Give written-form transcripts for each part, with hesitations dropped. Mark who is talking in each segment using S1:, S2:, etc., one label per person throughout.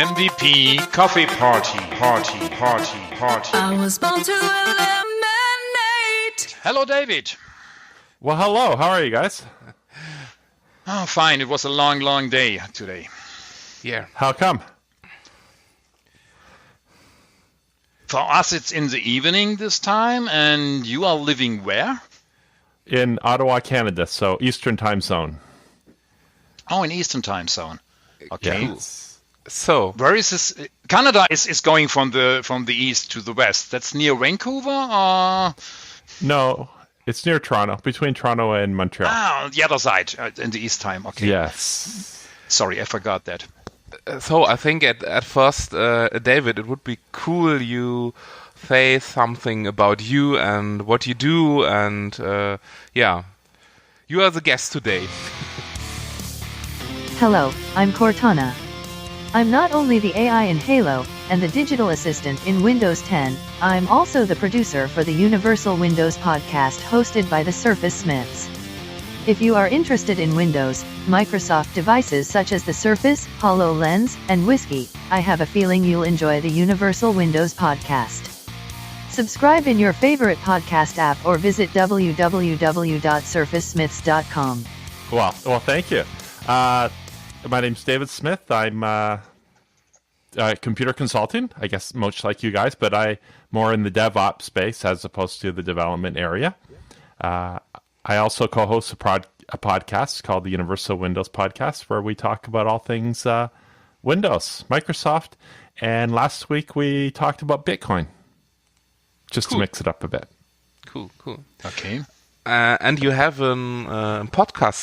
S1: MVP Coffee Party.
S2: I was born to eliminate.
S1: Hello, David.
S3: Well, hello. How are you guys?
S1: Oh, fine. It was a long day today.
S4: Yeah.
S3: How come?
S1: For us, it's in the evening this time, and you are living where?
S3: In Ottawa, Canada, so Eastern Time Zone.
S1: Oh, in Eastern Time Zone. Okay.
S3: Yes.
S4: So,
S1: Where is this? Canada is going from the east to the west. That's near Vancouver, or?
S3: No, it's near Toronto, between Toronto and Montreal.
S1: Ah, on the other side, in the east time. Okay.
S3: Yes.
S1: Sorry, I forgot that.
S4: so I think at first, David, it would be cool you say something about you and what you do, and yeah, you are the guest today.
S5: Hello, I'm Cortana. I'm not only the AI in Halo and the digital assistant in Windows 10, I'm also the producer for the Universal Windows podcast hosted by the Surface Smiths. If you are interested in Windows, Microsoft devices such as the Surface, HoloLens, and Whiskey, I have a feeling you'll enjoy the Universal Windows podcast. Subscribe in your favorite podcast app or visit www.surfacesmiths.com.
S3: Well, thank you. My name's David Smith. I'm computer consulting, I guess, much like you guys, but I more in the DevOps space as opposed to the development area. I also co-host a podcast called the Universal Windows Podcast, where we talk about all things Windows, Microsoft, and last week we talked about Bitcoin, just to mix it up a bit.
S4: Cool.
S1: Okay.
S4: And you have a podcast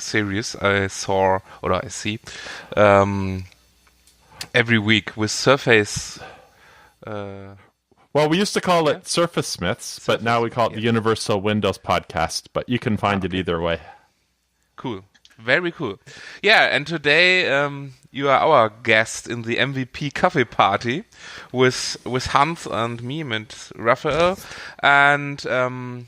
S4: series I saw or I see every week with Surface.
S3: Well, we used to call it Surface Smiths, but now we call it the Universal Windows Podcast, but you can find it either way.
S4: Cool. Very cool. Yeah, and today you are our guest in the MVP Coffee Party with Hans and me and Raphael. And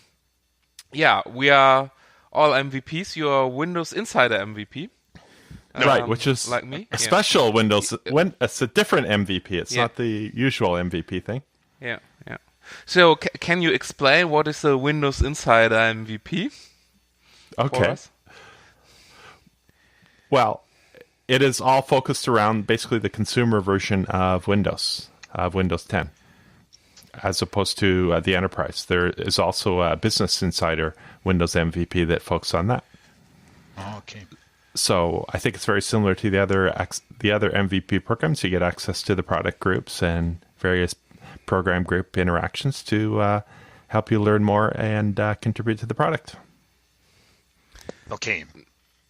S4: yeah, we are all MVPs. You are Windows Insider MVP.
S3: Right, which is
S4: like me.
S3: a special Windows. It's a different MVP. It's not the usual MVP thing.
S4: Yeah. So, can you explain what is a Windows Insider MVP?
S3: Okay. Well, it is all focused around basically the consumer version of Windows 10, as opposed to the enterprise. There is also a Business Insider Windows MVP that focuses on that.
S1: Oh, okay.
S3: So I think it's very similar to the other MVP programs. You get access to the product groups and various program group interactions to help you learn more and contribute to the product.
S1: Okay.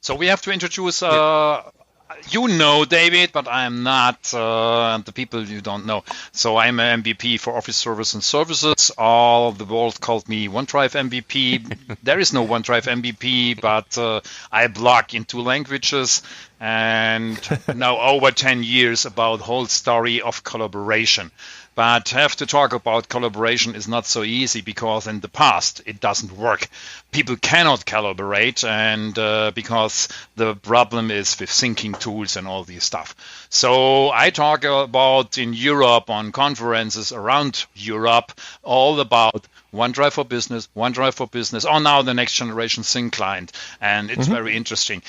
S1: So we have to introduce, you know, David, but I am not the people you don't know. So I'm an MVP for Office Servers and Services. All the world called me OneDrive MVP. There is no OneDrive MVP, but I blog in 2 languages and now over 10 years about the whole story of collaboration. But have to talk about collaboration is not so easy because in the past it doesn't work. People cannot collaborate, and because the problem is with syncing tools and all this stuff. So I talk about in Europe on conferences around Europe all about OneDrive for Business, or now the next generation Sync client, and it's very interesting.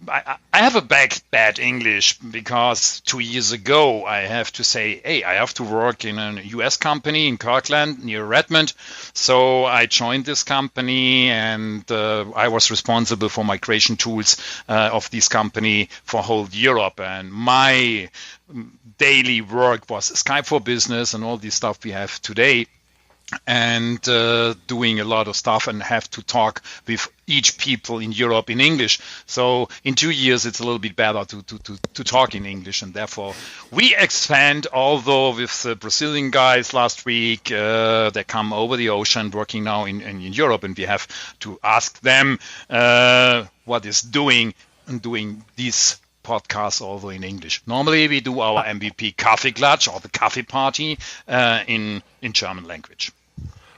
S1: I have a bad English because 2 years ago I have to say, hey, I have to work in a US company in Kirkland near Redmond. So I joined this company and I was responsible for migration tools of this company for whole Europe. And my daily work was Skype for Business and all this stuff we have today. And doing a lot of stuff and have to talk with each people in Europe in English. So in 2 years, it's a little bit better to talk in English. And therefore, we expand, although with the Brazilian guys last week, they come over the ocean working now in Europe. And we have to ask them what is doing this podcast also in English. Normally, we do our MVPKaffeeklatsch or the coffee party in German language.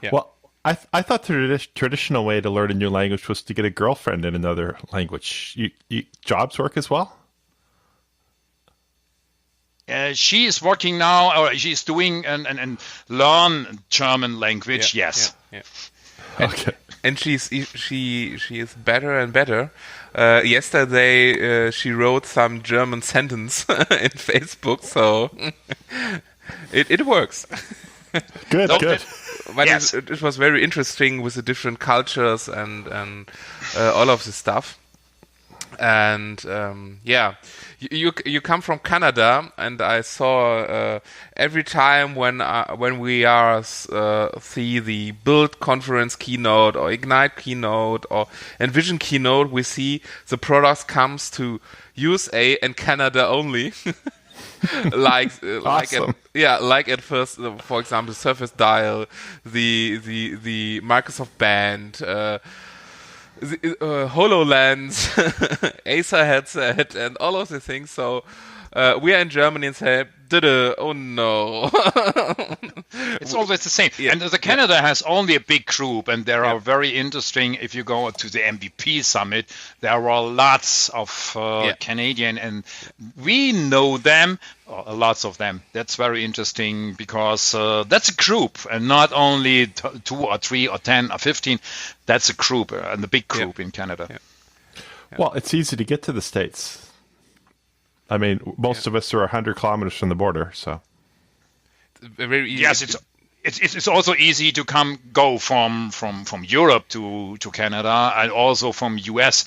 S4: Yeah.
S3: Well, I thought the traditional way to learn a new language was to get a girlfriend in another language. You jobs work as well?
S1: She is working now, or she's doing and learn German language. Yes.
S4: Yeah.
S3: Okay.
S4: And she is better and better. Yesterday she wrote some German sentence in Facebook, so it works.
S3: Good.
S4: But
S1: Yes.
S4: it was very interesting with the different cultures and all of the stuff. And you come from Canada, and I saw every time when we see the Build conference keynote or Ignite keynote or Envision keynote, we see the products comes to USA and Canada only. like
S3: Awesome.
S4: at first, for example, Surface Dial, the Microsoft Band. The HoloLens, Acer headset, and all of the things. So we are in Germany and say, oh no.
S1: It's always the same.
S4: Yeah.
S1: And the Canada has only a big group, and there are very interesting. If you go to the MVP summit, there are lots of Canadian, and we know them, lots of them. That's very interesting because that's a group, and not only 2 or 3 or 10 or 15. That's a group, and a big group in Canada.
S4: Yeah.
S3: Well, it's easy to get to the States. I mean, most of us are 100 kilometers from the border, so.
S4: Very easy.
S1: Yes, it's also easy to go from Europe to Canada, and also from US.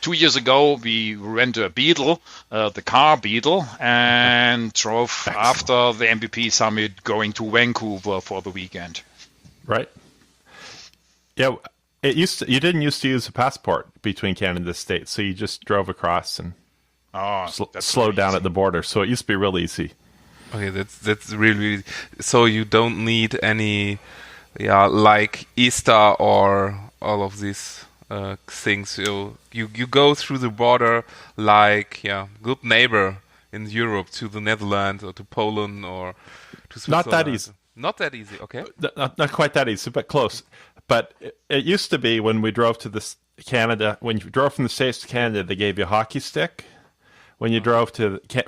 S1: 2 years ago, we rented a Beetle, the car Beetle, and drove after the MVP summit going to Vancouver for the weekend.
S3: Right. Yeah, you didn't used to use a passport between Canada and the States, so you just drove across and slowed down at the border. So it used to be real easy.
S4: Okay, that's really so you don't need any like Easter or all of these things. You go through the border like good neighbor in Europe to the Netherlands or to Poland or to Switzerland.
S3: Not that easy.
S4: Not that easy. Okay.
S3: Not quite that easy, but close. But it used to be when we drove to Canada. When you drove from the States to Canada, they gave you a hockey stick. When you drove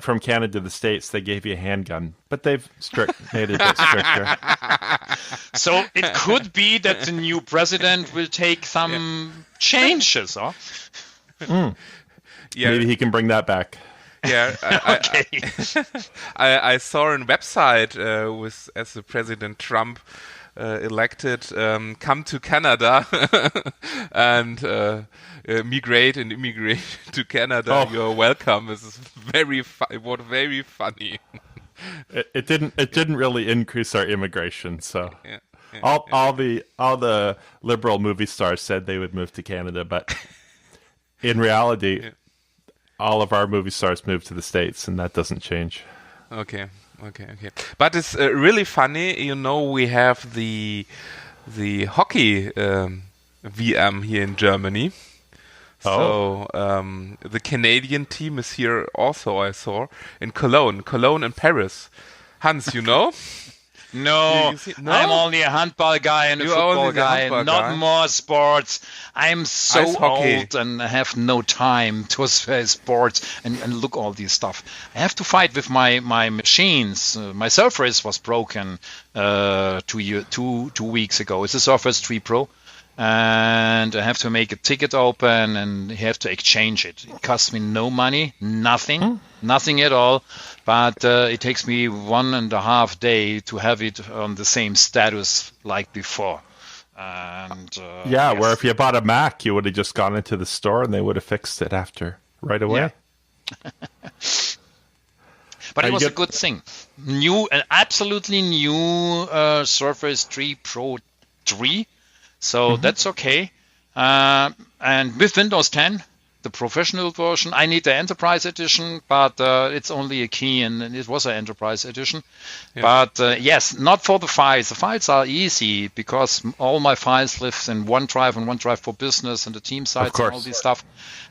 S3: from Canada to the States, they gave you a handgun. But they've made it a bit stricter.
S1: So it could be that the new president will take some changes, huh?
S4: Yeah.
S3: Maybe he can bring that back.
S4: Yeah. I saw a website as the President Trump elected, come to Canada and immigrate to Canada.
S3: Oh.
S4: You're welcome. This is very funny.
S3: It didn't really increase our immigration. So all the liberal movie stars said they would move to Canada, but in reality, all of our movie stars moved to the States, and that doesn't change.
S4: Okay. But it's really funny. We have the hockey VM here in Germany. So the Canadian team is here also, I saw, in Cologne and Paris. Hans, you know?
S1: No,
S4: No?
S1: I'm only a handball guy and a
S4: You're
S1: football
S4: only the
S1: guy,
S4: handball
S1: not
S4: guy.
S1: more sports. I'm so
S4: Ice hockey.
S1: old and I have no time to sports and look all this stuff. I have to fight with my machines. My Surface was broken 2 weeks ago. It's a Surface 3 Pro. And I have to make a ticket open and have to exchange it. It costs me no money, nothing at all. But it takes me 1.5 days to have it on the same status like before. And
S3: Where if you bought a Mac, you would have just gone into the store and they would have fixed it right away.
S1: Yeah. But it was a good thing. Absolutely new Surface 3 Pro 3. So that's okay. And with Windows 10, the professional version, I need the Enterprise Edition, but it's only a key, and it was an Enterprise Edition. Yeah. But yes, not for the files. The files are easy because all my files live in OneDrive and OneDrive for Business and the team sites and all this stuff.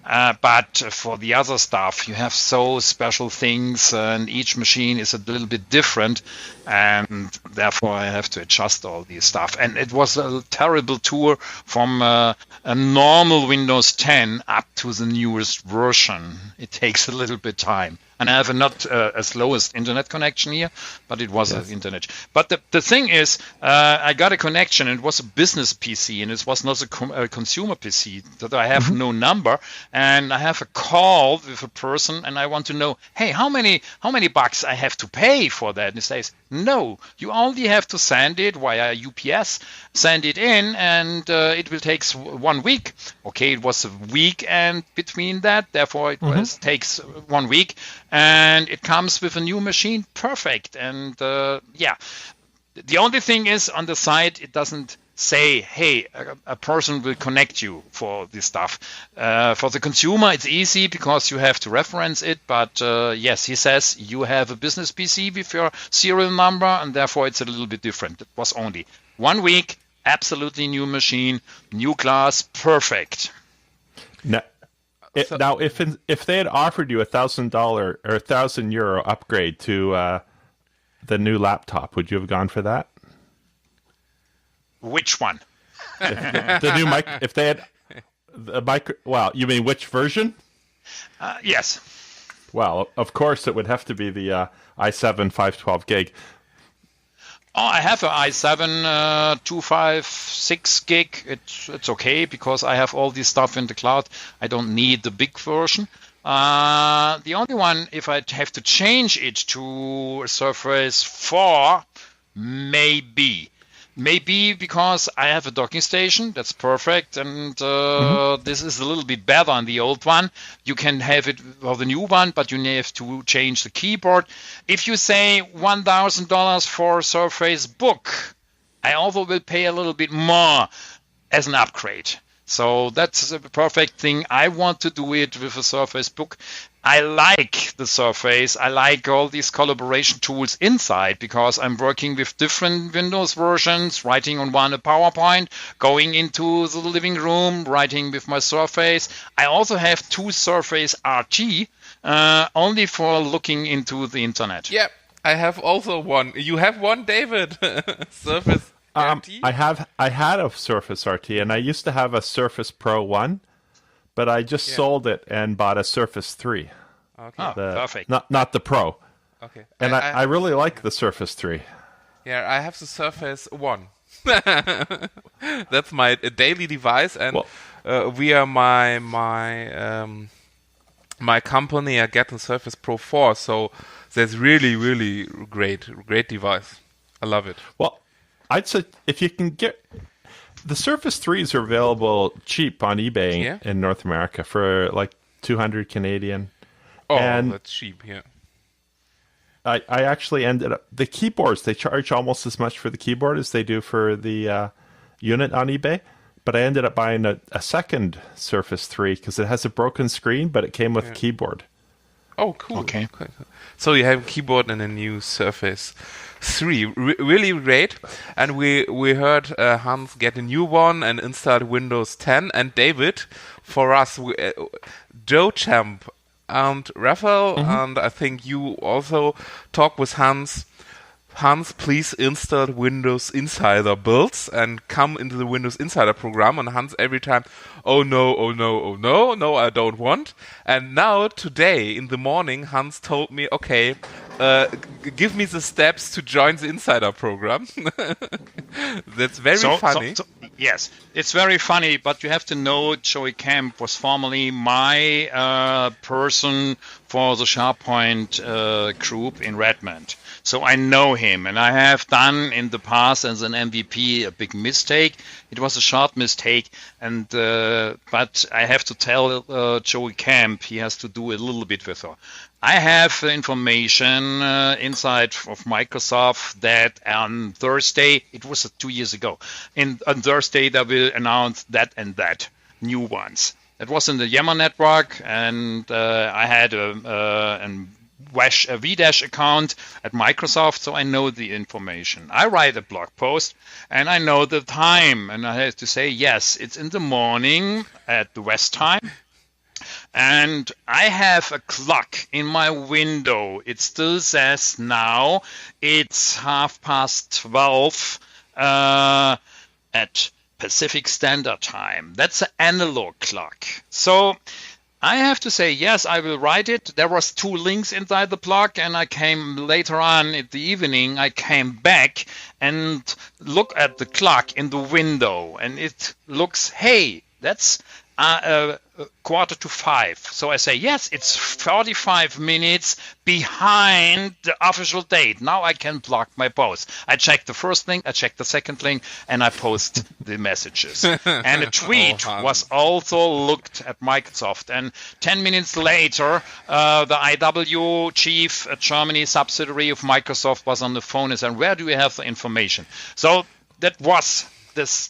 S1: But for the other stuff, you have so special things, and each machine is a little bit different, and therefore I have to adjust all these stuff. And it was a terrible tour from a normal Windows 10 up to the newest version. It takes a little bit time. and I have a not as slowest internet connection here, but it was an internet. But the thing is, I got a connection, and it was a business PC, and it was not a consumer PC, that I have no number, and I have a call with a person, and I want to know, hey, how many bucks I have to pay for that? And he says, no, you only have to send it via UPS, send it in, and it will take 1 week. Okay, it was a week and between that, therefore it takes 1 week, and it comes with a new machine, perfect. And the only thing is, on the side it doesn't say, hey, a person will connect you for this stuff. For the consumer it's easy because you have to reference it, but yes, he says you have a business PC with your serial number, and therefore it's a little bit different. It was only 1 week, absolutely new machine, new class, perfect.
S3: Now, if they had offered you $1,000 or €1,000 upgrade to the new laptop, would you have gone for that?
S1: Which one?
S3: The new mic. If they had the micro. Well, you mean which version?
S1: Yes.
S3: Well, of course, it would have to be the i7 512 gig.
S1: Oh, I have an i7 256 gig. It's okay because I have all this stuff in the cloud. I don't need the big version. The only one, if I have to change it to a Surface 4, maybe because I have a docking station. That's perfect, and this is a little bit better than the old one. You can have it for the new one, but you have to change the keyboard. If you say $1,000 for a Surface Book, I also will pay a little bit more as an upgrade. So that's a perfect thing. I want to do it with a Surface Book. I like the Surface. I like all these collaboration tools inside because I'm working with different Windows versions, writing on one a PowerPoint, going into the living room, writing with my Surface. I also have 2 Surface RT, only for looking into the internet.
S4: Yeah, I have also one. You have one, David? Surface RT?
S3: I had a Surface RT, and I used to have a Surface Pro 1, but I just sold it and bought a Surface 3.
S4: Okay.
S1: Perfect.
S3: Not the Pro.
S4: Okay.
S3: And I really like the Surface 3.
S4: Yeah, I have the Surface 1. That's my daily device, and via my company, I get the Surface Pro 4. So that's really, really great device. I love it.
S3: Well, I'd say if you can get the Surface 3s are available cheap on eBay in North America for like 200 Canadian.
S4: Oh,
S3: and
S4: that's cheap, yeah.
S3: I actually ended up the keyboards. They charge almost as much for the keyboard as they do for the unit on eBay. But I ended up buying a second Surface 3 because it has a broken screen, but it came with a keyboard.
S4: Oh, cool.
S1: Okay.
S4: So you have a keyboard and a new Surface 3. Really great. And we heard Hans get a new one and install Windows 10. And David, for us, Joe Champ and Raphael, and I think you also talk with Hans. Hans, please install Windows Insider builds and come into the Windows Insider program. And Hans every time, oh no, I don't want. And now today in the morning, Hans told me, okay, give me the steps to join the Insider program. That's very funny.
S1: Yes, it's very funny, but you have to know Joey Camp was formerly my person for the SharePoint group in Redmond. So I know him, and I have done in the past as an MVP a big mistake. It was a short mistake, and but I have to tell Joey Camp he has to do a little bit with her. I have information inside of Microsoft that on Thursday, it was 2 years ago, on Thursday they will announce that and that new ones. It was in the Yammer network, and I had a VDash account at Microsoft, so I know the information. I write a blog post, and I know the time, and I have to say, yes, it's in the morning at the West time. And I have a clock in my window. It still says now it's 12:30 at Pacific Standard Time. That's an analog clock. So I have to say, yes, I will write it. There was 2 links inside the blog, and I came later on in the evening, I came back and look at the clock in the window, and it looks, hey, that's 4:45. So I say, yes, it's 45 minutes behind the official date. Now I can block my post. I check the first link, I check the second link, and I post the messages. And a tweet was also looked at Microsoft. And 10 minutes later, the IW chief, a Germany subsidiary of Microsoft, was on the phone and said, where do we have the information? So that was this.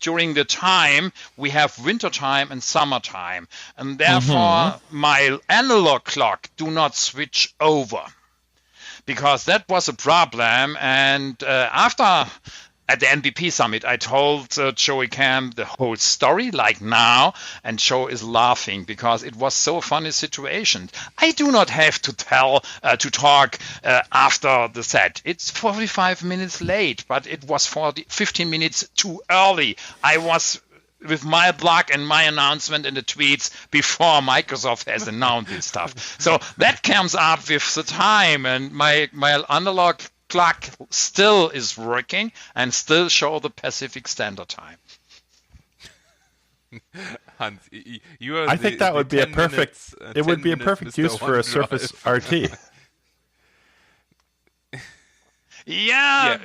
S1: During the time we have winter time and summer time, and therefore my analog clock do not switch over, because that was a problem. And after at the MVP Summit, I told Joey Camp the whole story like now, and Joe is laughing because it was so funny situation. I do not have to talk after the set. It's 45 minutes late, but it was 15 minutes too early. I was with my blog and my announcement in the tweets before Microsoft has announced this stuff. So that comes up with the time, and my analog clock still is working and still show the Pacific Standard Time.
S4: Hans, you are
S3: I think that would be a perfect. It would be a perfect use for a Surface RT.
S1: Yeah.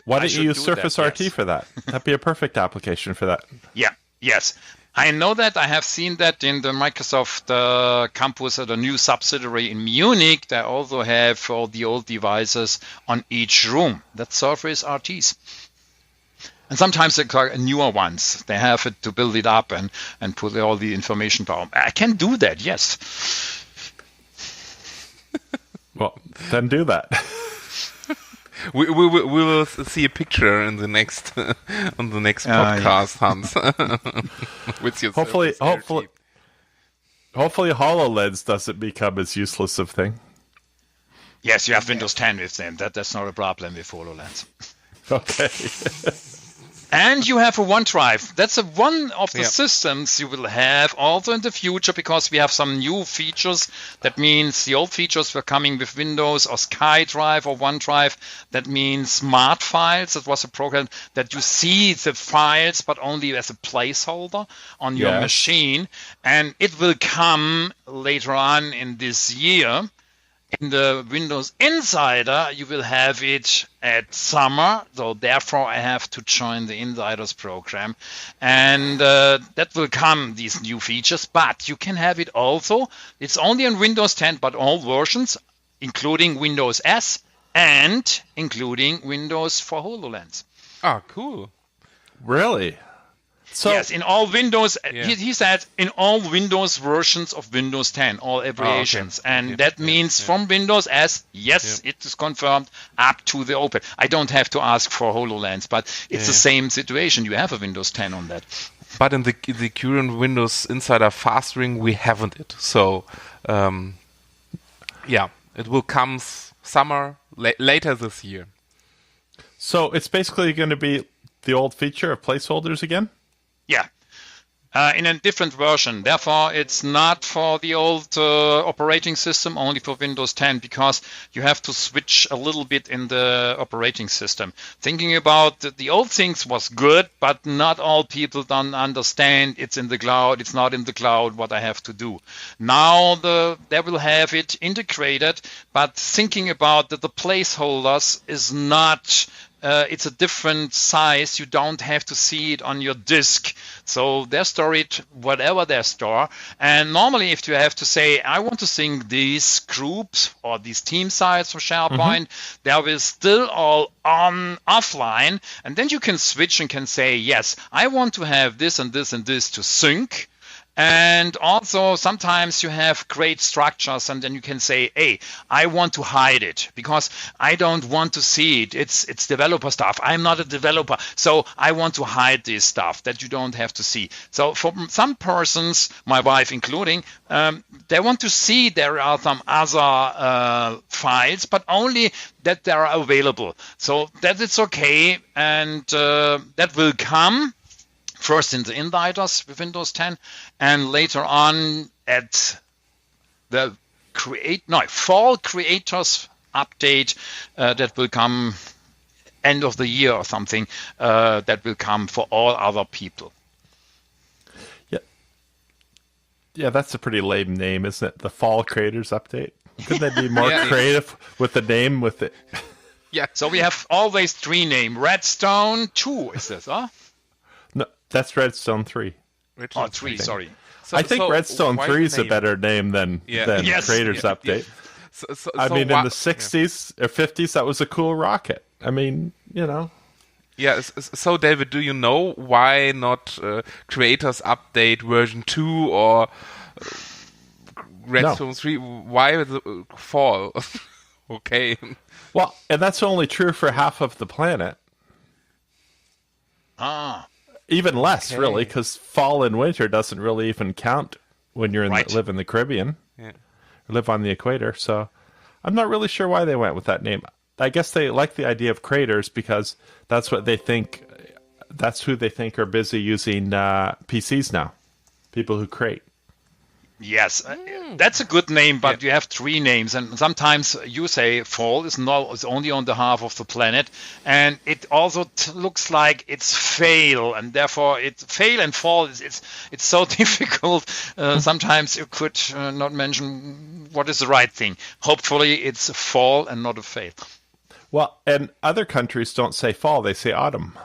S3: Why don't you use Surface RT for that? That'd be a perfect application for that.
S1: Yeah. Yes. I know that. I have seen that in the Microsoft campus at a new subsidiary in Munich. They also have all the old devices on each room. That's Surface RTs. And sometimes they are newer ones. They have it to build it up and put all the information down. I can do that, yes.
S3: Well, then do that.
S4: We will see a picture in the next on the next podcast, Hans. With your
S3: hopefully HoloLens doesn't become as useless of thing.
S1: Yes, you have Windows 10 with them. That's not a problem with HoloLens.
S3: Okay.
S1: And you have a OneDrive. That's one of the systems you will have also in the future, because we have some new features. That means the old features were coming with Windows or SkyDrive or OneDrive. That means Smart Files. That was a program that you see the files, but only as a placeholder on your machine. And it will come later on in this year. In the Windows Insider, you will have it at summer, so therefore I have to join the Insiders program. And that will come, these new features, but you can have it also. It's only on Windows 10, but all versions, including Windows S and including Windows for HoloLens.
S4: Ah, cool.
S3: Really? So,
S1: yes, in all Windows, he said in all Windows versions of Windows 10, all abbreviations. And that means from Windows S, it is confirmed, up to the Open. I don't have to ask for HoloLens, but it's the same situation. You have a Windows 10 on that.
S4: But in the current Windows Insider Fast Ring, we haven't it. So, it will come summer, later this year.
S3: So it's basically going to be the old feature of placeholders again?
S1: Yeah, in a different version. Therefore, it's not for the old operating system, only for Windows 10, because you have to switch a little bit in the operating system. Thinking about the old things was good, but not all people don't understand it's in the cloud, it's not in the cloud, what I have to do. Now they will have it integrated, but thinking about that the placeholders is not... it's a different size. You don't have to see it on your disk. So they store it whatever they store. And normally if you have to say, I want to sync these groups or these team sites for SharePoint, they will still all on offline. And then you can switch and can say, yes, I want to have this and this and this to sync. And also sometimes you have great structures and then you can say, hey, I want to hide it because I don't want to see it. It's developer stuff. I'm not a developer. So I want to hide this stuff that you don't have to see. So for some persons, my wife including, they want to see there are some other files, but only that they are available. So that it's okay. And that will come. First in the inviters with Windows 10, and later on at the fall creators update that will come end of the year or something, that will come for all other people.
S3: Yeah, that's a pretty lame name, isn't it? The Fall Creators Update. Couldn't they be more creative with the name? With it?
S1: Yeah. So we have always 3 names. Redstone 2 is this, huh?
S3: No, that's Redstone 3.
S1: Oh, 3. Sorry.
S3: I think Redstone 3 is a better name than Creators Update.
S4: So,
S3: I mean, in the 60s or 50s, that was a cool rocket. I mean, you know.
S4: Yeah, so David, do you know why not Creators Update version 2 or Redstone 3? Why the fall? Okay.
S3: Well, and that's only true for half of the planet. Even less, really, because fall and winter doesn't really even count when you're live in the Caribbean.
S4: Yeah.
S3: Or live on the equator. So I'm not really sure why they went with that name. I guess they like the idea of creators because that's what they think. That's who they think are busy using PCs now. People who create.
S1: Yes, that's a good name, but you have 3 names, and sometimes you say fall is only on the half of the planet, and it also looks like it's fail, and therefore fail and fall it's so difficult. Sometimes you could not mention what is the right thing. Hopefully, it's a fall and not a fail.
S3: Well, and other countries don't say fall; they say autumn,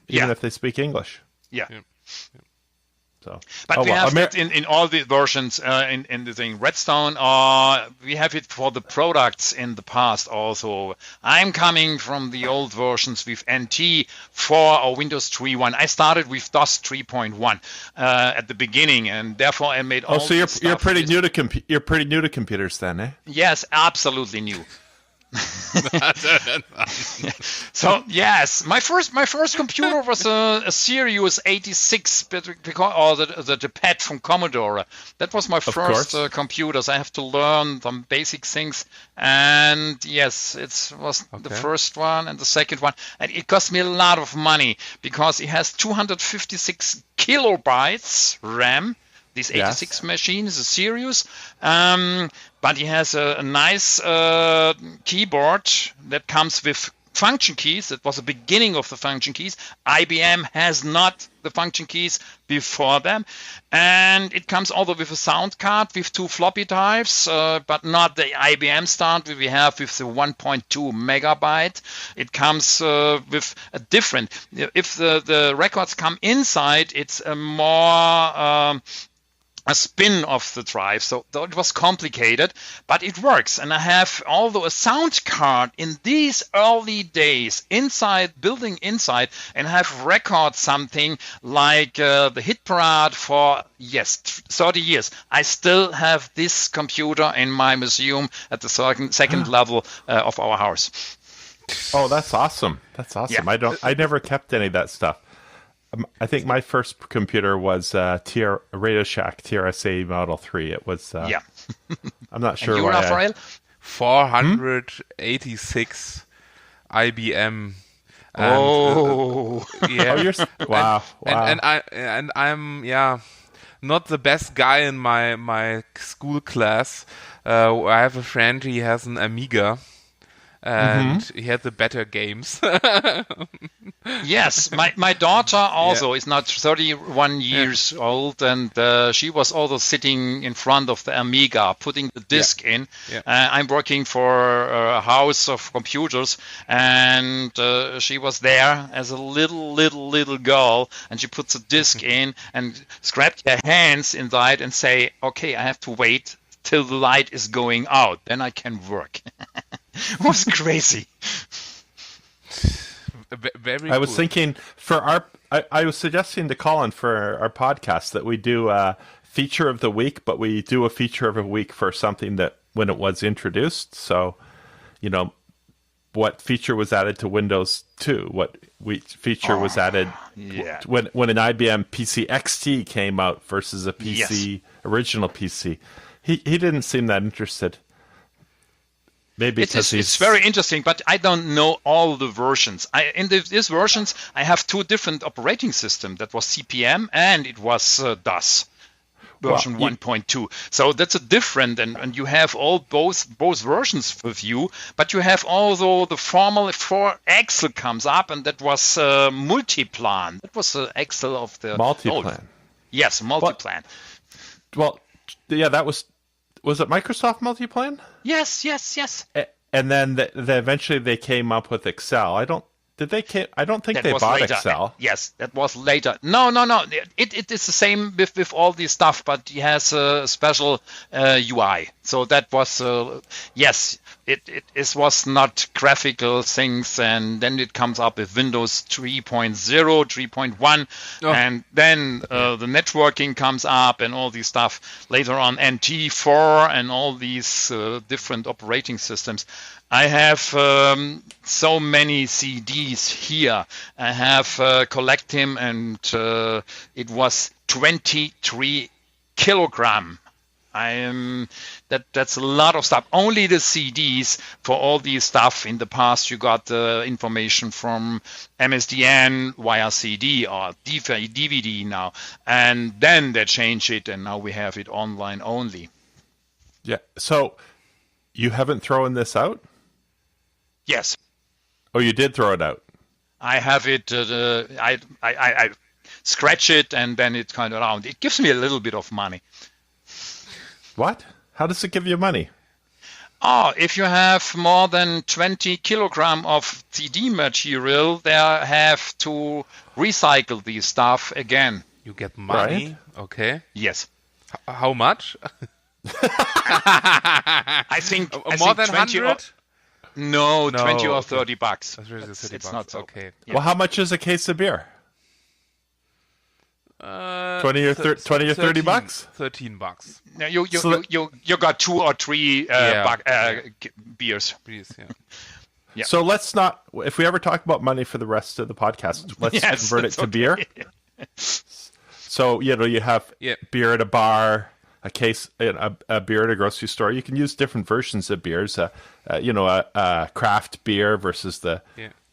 S3: even if they speak English.
S1: Yeah.
S3: So,
S1: but we have it in all the versions in the thing. Redstone, we have it for the products in the past also. I'm coming from the old versions with NT 4 or Windows 3.1. I started with DOS 3.1 at the beginning, and therefore I made all.
S3: So you're pretty new to you're pretty new to computers then, eh?
S1: Yes, absolutely new. So yes, my first computer was a Sirius 86, because the pad from Commodore. That was my first computer. So I have to learn some basic things, and yes, it was the first one and the second one, and it cost me a lot of money because it has 256 kilobytes RAM. This 86 machine is a Sirius, but it has a nice keyboard that comes with function keys. That was the beginning of the function keys. IBM has not the function keys before them. And it comes also with a sound card with 2 floppy drives, but not the IBM standard we have with the 1.2 megabyte. It comes with a different. If the records come inside, it's a more... a spin of the drive, so it was complicated, but it works. And I have although a sound card in these early days building inside, and have recorded something like the hit parade for 30 years. I still have this computer in my museum at the second level of our house.
S3: Oh, that's awesome! That's awesome.
S1: Yeah.
S3: I never kept any of that stuff. I think my first computer was Radio Shack TRS-80 Model 3. It was I'm not sure
S1: and
S3: why.
S1: Raphael?
S4: 486 IBM. And,
S3: wow.
S4: And I'm not the best guy in my school class. I have a friend. He has an Amiga. And he had the better games.
S1: Yes, my daughter also is not 31 years old, and she was also sitting in front of the Amiga, putting the disc in. I'm working for a house of computers, and she was there as a little girl, and she puts the disc in and scratched her hands inside and say, "Okay, I have to wait till the light is going out, then I can work." It was crazy.
S4: Very
S3: I was thinking I was suggesting to Colin for our podcast that we do a feature of the week, but we do a feature of a week for something that when it was introduced. So, what feature was added to Windows 2? What feature was added when an IBM PC XT came out versus a PC original PC? He didn't seem that interested. Maybe
S1: it's very interesting, but I don't know all the versions. In these versions, I have two different operating systems. That was CP/M and it was DOS version 1.2. So that's a different, and you have both versions with you, but you have also the formal for Excel comes up, and that was Multiplan. That was the Excel of the
S3: Multiplan.
S1: Yes, Multiplan.
S3: Well, yeah, that was it Microsoft Multiplan?
S1: Yes.
S3: And then eventually they came up with Excel. I don't think they bought
S1: later.
S3: Excel.
S1: Yes, that was later. No. It is the same with all this stuff, but it has a special UI. So that was yes. It was not graphical things, and then it comes up with Windows 3.0, 3.1, and then the networking comes up and all this stuff later on, NT4 and all these different operating systems. I have so many CDs here. I have collect him, and it was 23 kilogram. That's a lot of stuff. Only the CDs for all these stuff. In the past, you got the information from MSDN via CD or DVD now, and then they changed it, and now we have it online only.
S3: Yeah. So you haven't thrown this out?
S1: Yes.
S3: Oh, you did throw it out.
S1: I have it. I scratch it, and then it's kind of around. It gives me a little bit of money.
S3: What? How does it give you money?
S1: Oh, if you have more than 20 kilogram of CD material, they have to recycle this stuff again.
S4: You get money?
S3: Right.
S4: Okay.
S1: Yes.
S4: How much?
S1: I think
S4: more than 100?
S1: No,
S4: No,
S1: 20 or
S4: okay.
S1: $30.
S4: That's really
S1: It's
S4: 30 bucks.
S1: not so.
S4: Okay.
S1: Yeah.
S3: Well, how much is a case of beer? 20 or 30 bucks?
S4: 13 bucks.
S1: Now, you
S3: So
S1: you got 2 or 3 beers.
S4: Please, yeah.
S1: Yeah.
S3: So let's not, if we ever talk about money for the rest of the podcast, let's
S1: Yes,
S3: convert it
S1: it's
S3: to
S1: okay.
S3: beer. So, you have
S4: Yeah.
S3: beer at a bar, a beer at a grocery store. You can use different versions of beers, a craft beer versus the,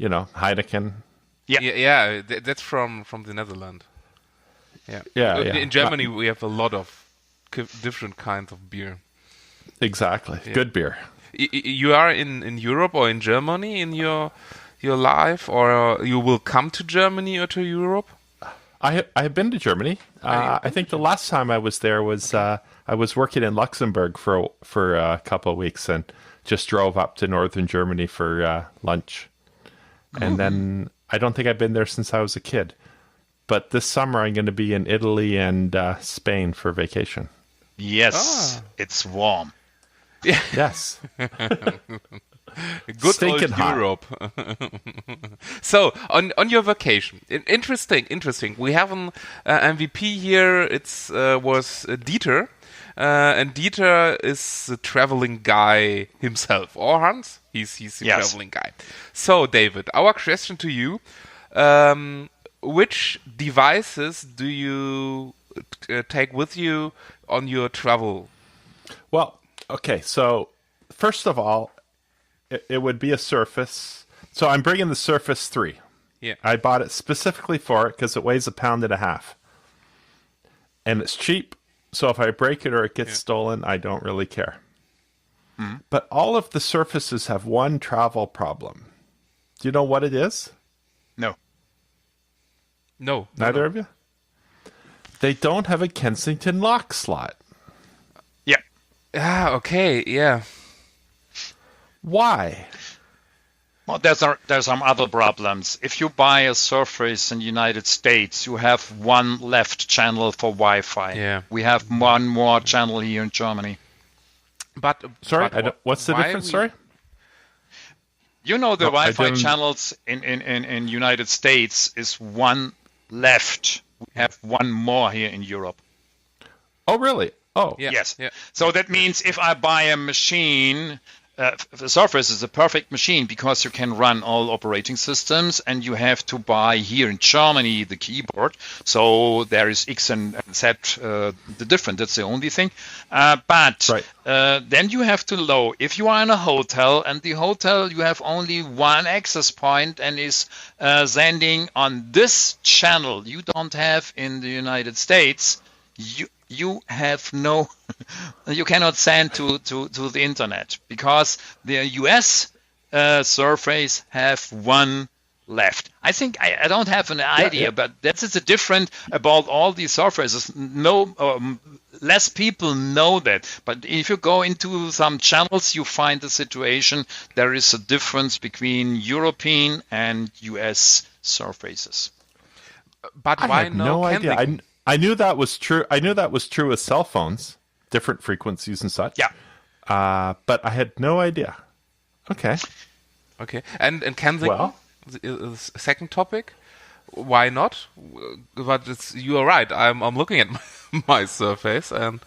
S3: Heineken.
S4: Yeah, that's from the Netherlands. Yeah.
S3: Yeah.
S4: In Germany, we have a lot of different kinds of beer.
S3: Exactly.
S4: Yeah.
S3: Good beer.
S4: You are in Europe or in Germany in your life, or you will come to Germany or to Europe?
S3: I have been to Germany. I think the last time I was there was I was working in Luxembourg for a couple of weeks and just drove up to northern Germany for lunch. And then I don't think I've been there since I was a kid. But this summer I'm going to be in Italy and Spain for vacation.
S1: Yes, It's warm.
S3: Yes.
S4: Good
S3: Stinking
S4: old
S3: hot.
S4: Europe. So on your vacation, interesting. We have an MVP here. It's was Dieter, and Dieter is the traveling guy himself. Or Hans, he's the
S1: Yes.
S4: traveling guy. So David, our question to you: which devices do you take with you on your travel?
S3: Well, okay. So first of all, it would be a Surface. So I'm bringing the Surface 3.
S4: Yeah.
S3: I bought it specifically for it because it weighs 1.5 pounds. And it's cheap. So if I break it or it gets stolen, I don't really care. But all of the Surfaces have one travel problem. Do you know what it is?
S1: No.
S4: No.
S3: Neither of you? They don't have a Kensington lock slot.
S1: Yeah.
S4: Ah, okay, yeah.
S3: Why?
S1: Well, there's some other problems. If you buy a Surface in the United States, you have one left channel for Wi-Fi.
S4: Yeah.
S1: We have one more channel here in Germany.
S4: But
S3: Sorry,
S4: but
S3: what's the
S4: why
S3: difference?
S4: we-
S3: Sorry?
S1: You know the
S3: No, I
S1: Wi-Fi
S3: didn't-
S1: channels in United States is one left. We have one more here in Europe.
S3: Oh, really? Oh,
S4: Yeah.
S1: Yes.
S4: Yeah.
S1: So that means if I buy a machine the Surface is a perfect machine because you can run all operating systems, and you have to buy here in Germany the keyboard. So there is X and Z, the different. That's the only thing. Then you have to load. If you are in a hotel, and the hotel you have only one access point and is sending on this channel you don't have in the United States, you have no, you cannot send to the internet because the US Surface have one left. I think I don't have an idea, but that is the difference about all these surfaces. Less people know that. But if you go into some channels, you find the situation. There is a difference between European and US surfaces.
S4: But why no
S3: idea? I knew that was true. I knew that was true with cell phones, different frequencies and such.
S1: Yeah.
S3: But I had no idea. Okay.
S4: And Kensington, the second topic, why not? But you are right. I'm looking at my Surface, and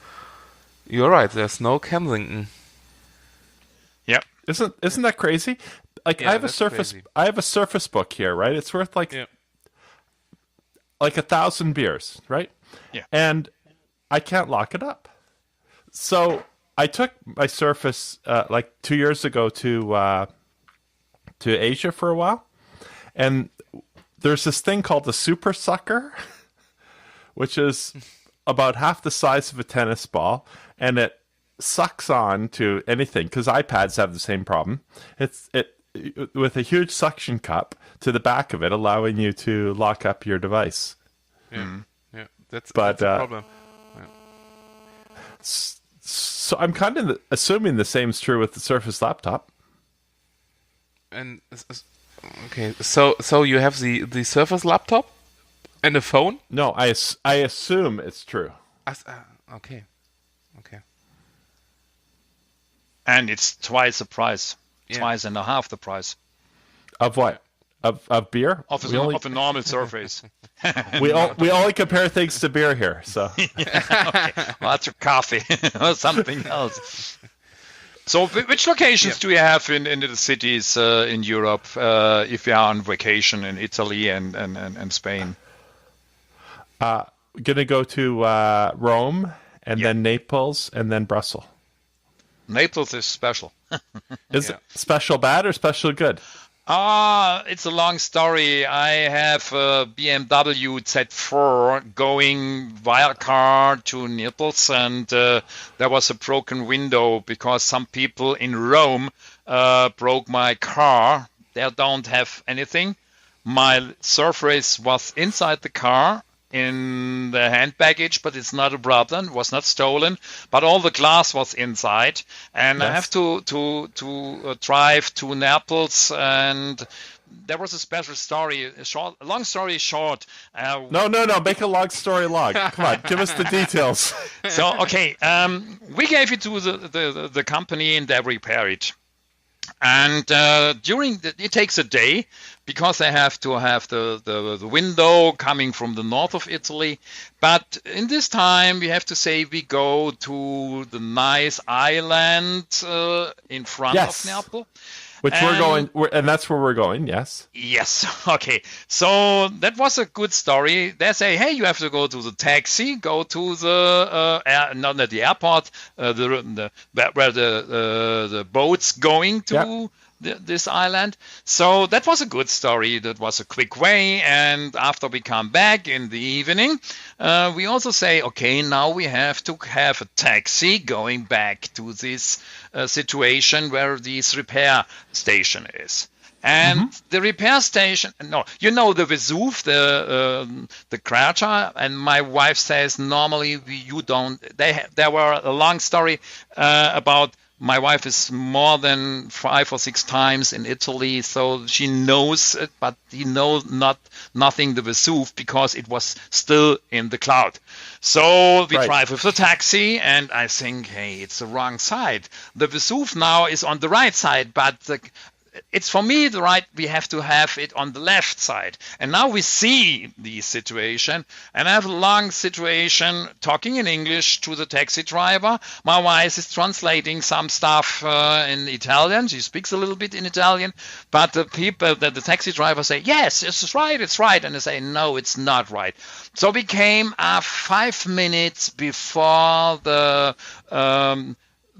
S4: you're right. There's no Kensington.
S1: Yeah.
S3: Isn't that crazy? Like I have a Surface. Crazy. I have a Surface Book here, right? It's worth like 1,000 beers, right?
S1: Yeah.
S3: And I can't lock it up. So I took my Surface like 2 years ago to Asia for a while, and there's this thing called the Super Sucker, which is about half the size of a tennis ball, and it sucks on to anything because iPads have the same problem. It with a huge suction cup to the back of it, allowing you to lock up your device.
S4: Yeah, that's a problem. Yeah.
S3: So I'm kind of assuming the same is true with the Surface laptop.
S4: And okay, so you have the Surface laptop and a phone?
S3: No, I assume it's true.
S4: Okay.
S1: And it's twice the price. Twice and a half the price.
S3: Of what? Of beer?
S1: Of a normal Surface.
S3: we only compare things to beer here, so.
S1: Okay. Well, that's your coffee or something else. So, which locations do you have in the cities in Europe if you are on vacation in Italy and Spain?
S3: Gonna go to Rome and then Naples and then Brussels.
S1: Naples is special.
S3: Is it special bad or special good?
S1: It's a long story. I have a BMW Z4 going via car to Naples, and there was a broken window because some people in Rome broke my car. They don't have anything. My Surface was inside the car in the hand baggage, but it's not a problem. It was not stolen, but all the glass was inside, and I have to drive to Naples, and there was a special story. Long story short.
S3: No. Make a long story long. Come on, give us the details.
S1: So okay, we gave it to the company, and they repair it. And it takes a day because they have to have the window coming from the north of Italy. But in this time, we have to say we go to the nice island in front of Naples.
S3: Which we're going, and that's where we're going, yes.
S1: Yes, okay. So that was a good story. They say, hey, you have to go to the taxi, go to the, not at the airport, where the boat's going to this island. So that was a good story. That was a quick way. And after we come back in the evening, we also say, okay, now we have to have a taxi going back to this situation where this repair station is. And the repair station, the Vesuve, the crater, and my wife says normally you don't. There were a long story about. My wife is more than 5 or 6 times in Italy, so she knows it, but he knows nothing the Vesuve because it was still in the cloud. So we drive with the taxi, and I think, hey, it's the wrong side. The Vesuve now is on the right side, but it's for me the right, we have to have it on the left side. And now we see the situation, and I have a long situation talking in English to the taxi driver. My wife is translating some stuff in Italian. She speaks a little bit in Italian, but the taxi driver say, yes, it's right. And I say, no, it's not right. So we came 5 minutes before the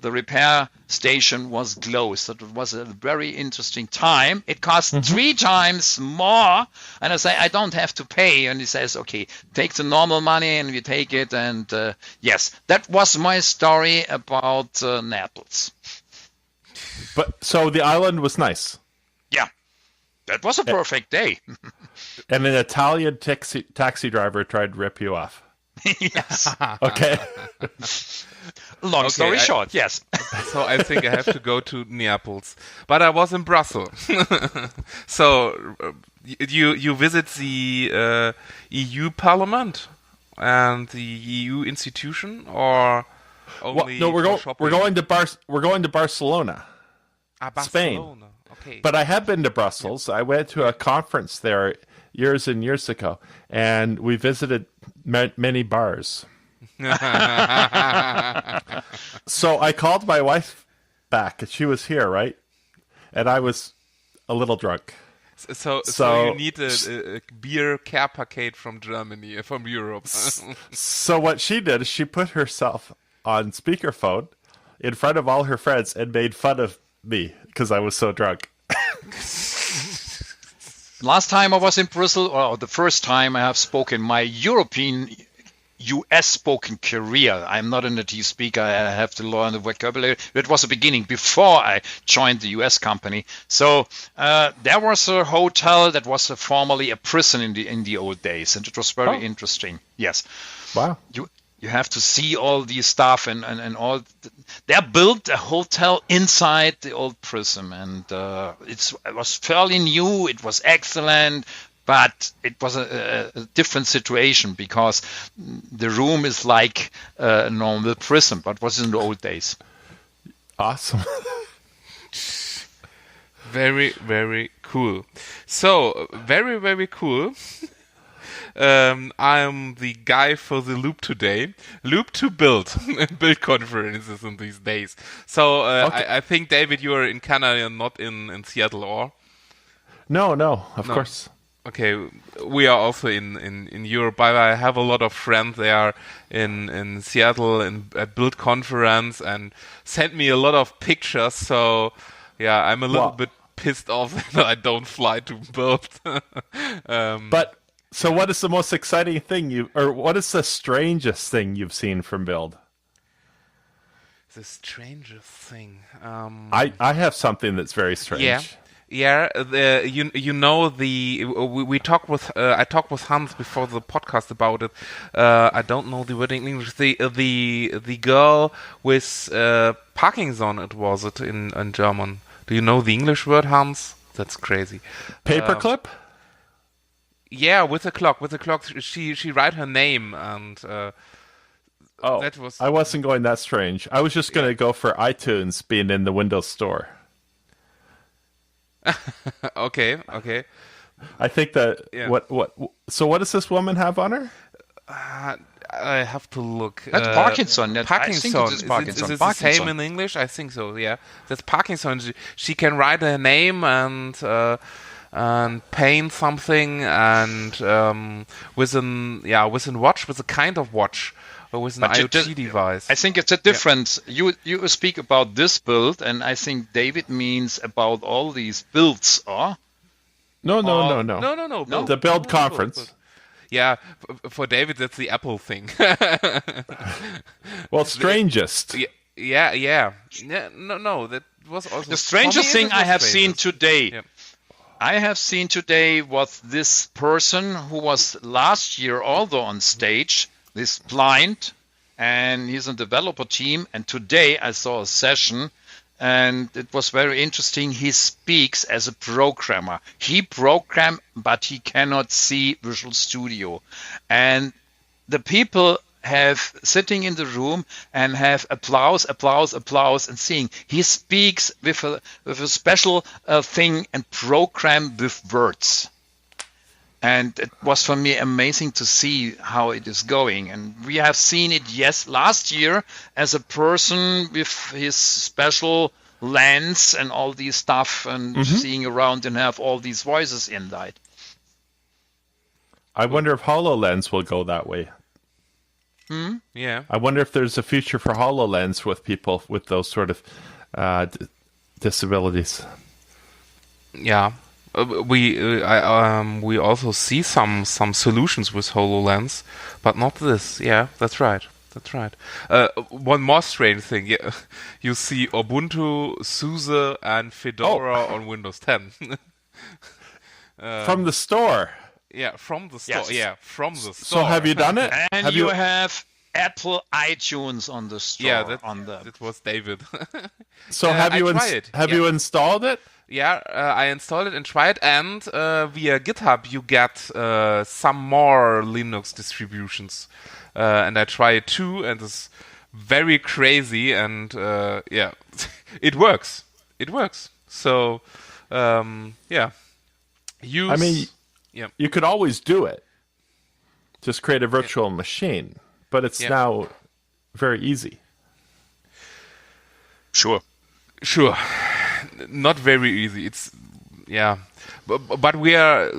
S1: repair station was closed. So it was a very interesting time. It cost 3 times more. And I say, I don't have to pay. And he says, okay, take the normal money, and we take it. And yes, that was my story about Naples.
S3: But so the island was nice.
S1: Yeah, that was a perfect day.
S3: And an Italian taxi driver tried to rip you off.
S1: Yes.
S3: Okay.
S1: Long story short, yes.
S4: So I think I have to go to Naples. But I was in Brussels. So you visit the EU Parliament and the EU institution, or only
S3: we're going to Barcelona. Spain.
S4: Barcelona. Okay.
S3: But I have been to Brussels. I went to a conference there years and years ago, and we visited many bars. So I called my wife back, and she was here, right? And I was a little drunk.
S4: So you need a beer care packet from Germany, from Europe.
S3: So what she did is she put herself on speakerphone in front of all her friends and made fun of me because I was so drunk.
S1: Last time I was in Brussels, or the first time I have spoken my European US spoken career. I'm not a native speaker. I have to learn the vocabulary. It was the beginning before I joined the US company. So there was a hotel that was formerly a prison in the old days, and it was very interesting. Yes.
S3: Wow.
S1: You have to see all these stuff and all. They built a hotel inside the old prison, and it was fairly new. It was excellent. But it was a different situation because the room is like a normal prison, but was in the old days.
S3: Awesome.
S4: Very, very cool. So, very, very cool. I'm the guy for the Loop today. Loop to build. Build conferences in these days. So, okay. I think, David, you are in Canada and not in Seattle, or?
S3: No, of course.
S4: Okay, we are also in Europe. I have a lot of friends. They are in Seattle at Build Conference and sent me a lot of pictures. So, yeah, I'm a little bit pissed off that I don't fly to Build.
S3: But so, what is the most exciting thing what is the strangest thing you've seen from Build?
S4: The strangest thing.
S3: I have something that's very strange.
S4: Yeah. Yeah, we talked with I talked with Hans before the podcast about it. I don't know the word in English. The girl with Parkinson. Was it in German? Do you know the English word, Hans? That's crazy.
S3: Paperclip.
S4: Yeah, with a clock. She write her name and. That was.
S3: I wasn't going that strange. I was just going to go for iTunes being in the Windows Store.
S4: Okay.
S3: I think that So what does this woman have on her?
S4: I have to look.
S1: That's Parkinson.
S4: Parkinson.
S1: I think it's Parkinson.
S4: Is it the same in English? I think so. Yeah, that's Parkinson. She can write her name and paint something and with a watch, with a kind of watch. Or with an IoT device.
S1: I think it's a difference. Yeah. You speak about this build, and I think David means about all these builds, or?
S3: No. The build conference.
S4: Build. Yeah, for David, that's the Apple thing.
S3: Well, strangest.
S4: Yeah. No, that was also...
S1: The strangest thing I have seen today.
S4: Yeah.
S1: I have seen today was this person who was last year also on stage, this blind, and he's a developer team. And today I saw a session, and it was very interesting. He speaks as a programmer. He programs, but he cannot see Visual Studio. And the people have sitting in the room and have applause, and seeing. He speaks with a special thing and program with words. And it was for me amazing to see how it is going. And we have seen it, yes, last year as a person with his special lens and all these stuff and seeing around and have all these voices in that.
S3: I wonder if HoloLens will go that way.
S4: Yeah.
S3: I wonder if there's a future for HoloLens with people with those sort of disabilities.
S4: Yeah. We also see some solutions with HoloLens, but not this. Yeah, that's right. One more strange thing. Yeah, you see Ubuntu, SUSE, and Fedora on Windows 10.
S3: From the store.
S4: Yeah, from the store.
S1: Yes.
S4: Yeah, from the store.
S3: So have you done it?
S1: And
S3: have
S1: you have Apple iTunes on the store.
S4: Yeah,
S1: that
S4: was David.
S3: So have you installed it?
S4: Yeah, I installed it and tried, and via GitHub you get some more Linux distributions, and I tried it too, and it's very crazy, and yeah, it works. So yeah,
S3: you could always do it. Just create a virtual machine, but it's now very easy.
S1: Sure.
S4: Not very easy. It's but we are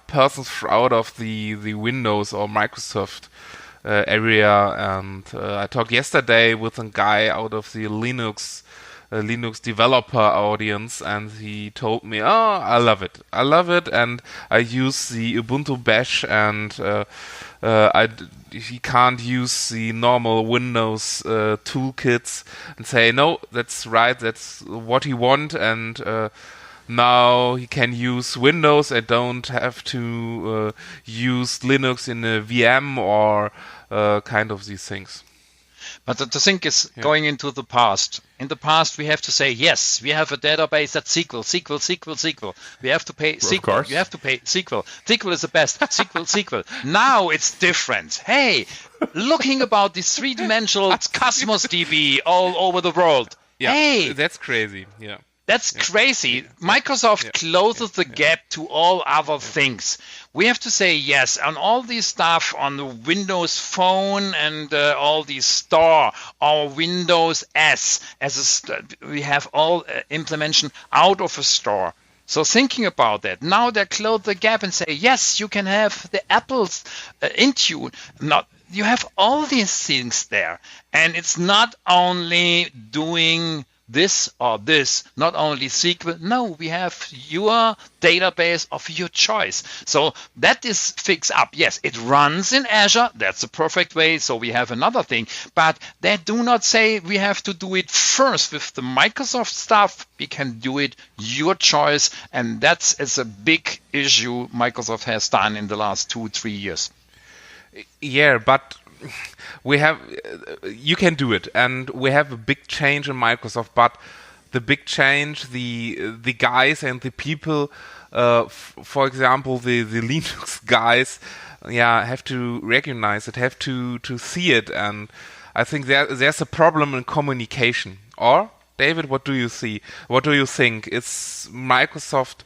S4: persons out of the Windows or Microsoft area, and I talked yesterday with a guy out of the Linux developer audience, and he told me, I love it, and I use the Ubuntu Bash, and he can't use the normal Windows toolkits, and say, no, that's right, that's what he want, and now he can use Windows and don't have to use Linux in a VM or kind of these things.
S1: But the thing is going into the past. In the past, we have to say, yes, we have a database that's SQL. We have to pay SQL.
S3: Of course.
S1: You have to pay SQL. SQL is the best. SQL. Now it's different. Hey, looking about this three-dimensional Cosmos DB all over the world.
S4: Yeah,
S1: hey,
S4: that's crazy. Yeah.
S1: That's crazy. Microsoft closes the gap to all other things. We have to say yes on all this stuff on the Windows Phone and all these store or Windows S we have all implementation out of a store. So thinking about that, now they close the gap and say yes, you can have the Apple's Intune. You have all these things there, and it's not only doing this or this, not only SQL. No, we have your database of your choice. So that is fixed up. Yes, it runs in Azure. That's a perfect way. So we have another thing. But they do not say we have to do it first with the Microsoft stuff. We can do it your choice. And that's a big issue Microsoft has done in the last 2-3 years.
S4: Yeah, but you can do it, and we have a big change in Microsoft, but the big change, the guys and the people, for example, the Linux guys, have to recognize it, have to see it, and I think there's a problem in communication. Or, David, what do you see? What do you think? Is Microsoft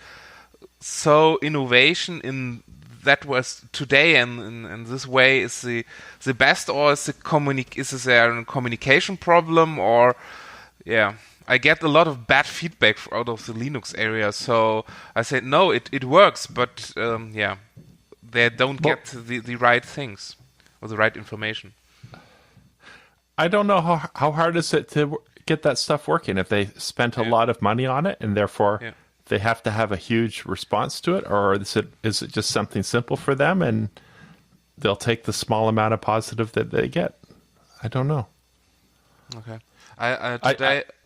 S4: so innovation in that was today and in this way is the best, or is there a communication problem? Or I get a lot of bad feedback out of the Linux area, so I said no, it works, but they don't get the right things or the right information.
S3: I don't know how hard is it to get that stuff working if they spent a lot of money on it and therefore they have to have a huge response to it, or is it just something simple for them and they'll take the small amount of positive that they get? I don't know.
S4: Okay.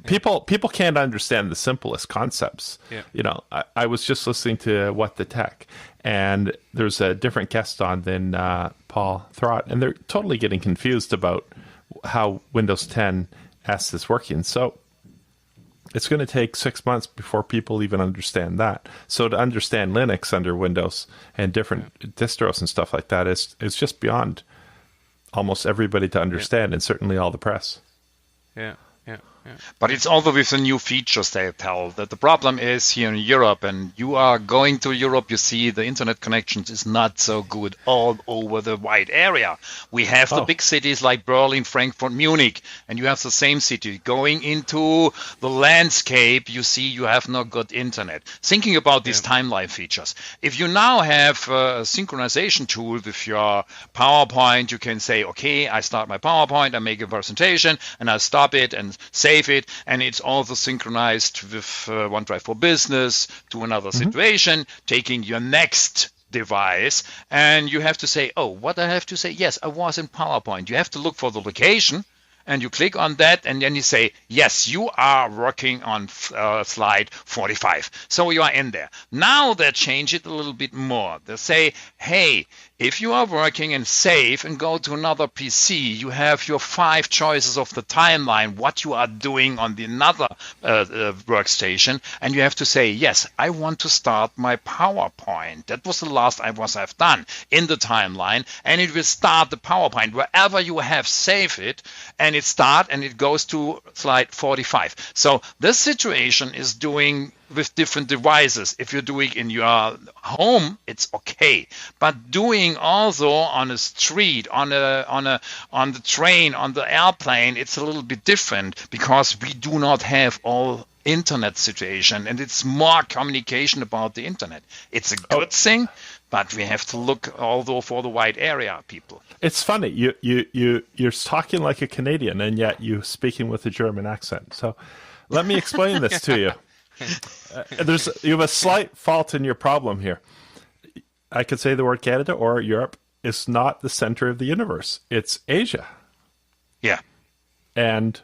S3: People can't understand the simplest concepts. Yeah. You know, I was just listening to What the Tech, and there's a different guest on than Paul Thrott, and they're totally getting confused about how Windows 10 S is working. So it's going to take 6 months before people even understand that. So to understand Linux under Windows and different distros and stuff like that is just beyond almost everybody to understand, and certainly all the press.
S4: Yeah.
S1: But it's also with the new features they tell that the problem is here in Europe, and you are going to Europe, you see the internet connections is not so good all over the wide area. We have the big cities like Berlin, Frankfurt, Munich, and you have the same city. Going into the landscape, you see you have no good internet. Thinking about these timeline features. If you now have a synchronization tool with your PowerPoint, you can say, okay, I start my PowerPoint, I make a presentation, and I stop it and save it, and it's also synchronized with OneDrive for Business to another situation, taking your next device, and you have to say, oh, what I have to say? Yes, I was in PowerPoint. You have to look for the location, and you click on that, and then you say, yes, you are working on slide 45. So you are in there. Now they change it a little bit more. They say, hey, if you are working and save and go to another PC, you have your 5 choices of the timeline, what you are doing on the another workstation, and you have to say, yes, I want to start my PowerPoint. That was the last I've done in the timeline, and it will start the PowerPoint wherever you have saved it, and it goes to slide 45. So this situation is doing with different devices. If you're doing in your home, it's okay. But doing also on a street, on the train, on the airplane, it's a little bit different because we do not have all internet situation, and it's more communication about the internet. It's a good thing, but we have to look also for the wide area people.
S3: It's funny. You're talking like a Canadian, and yet you're speaking with a German accent. So let me explain this to you. You have a slight fault in your problem here. I could say the word Canada or Europe is not the center of the universe. It's Asia.
S1: Yeah.
S3: And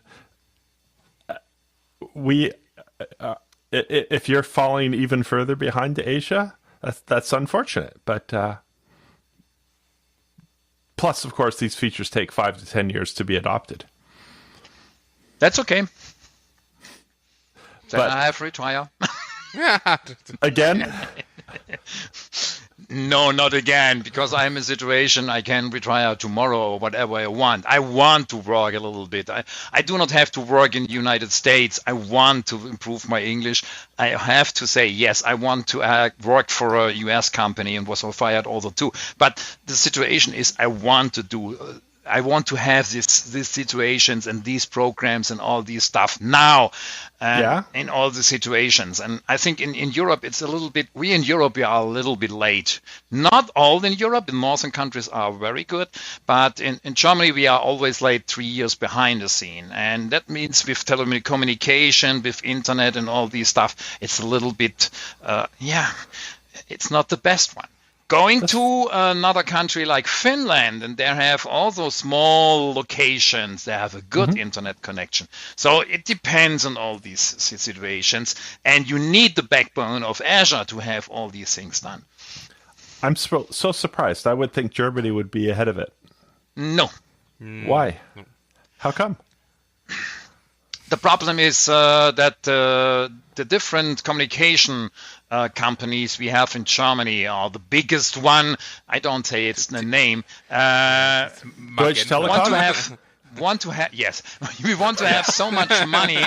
S3: if you're falling even further behind Asia, that's unfortunate. But plus, of course, these features take 5 to 10 years to be adopted.
S1: That's okay. Then
S3: But
S1: I have retire.
S3: again,
S1: No, not again, because I'm in a situation I can retire tomorrow or whatever I want. I want to work a little bit. I do not have to work in the United States. I want to improve my English. I have to say, yes, I want to work for a US company and was fired also too. But the situation is I want to have these situations and these programs and all these stuff now in all the situations. And I think in Europe, it's a little bit, we in Europe, we are a little bit late. Not all in Europe, the northern countries are very good, but in Germany, we are always late 3 years behind the scene. And that means with telecommunication, with internet and all these stuff, it's a little bit, it's not the best one. Going to another country like Finland, and they have all those small locations, they have a good internet connection. So it depends on all these situations, and you need the backbone of Azure to have all these things done.
S3: I'm so surprised. I would think Germany would be ahead of it.
S1: No.
S3: Why? How come?
S1: The problem is that the different communication companies we have in Germany are the biggest one. I don't say it's the name.
S3: Deutsche Telekom?
S1: Yes, we want to have so much money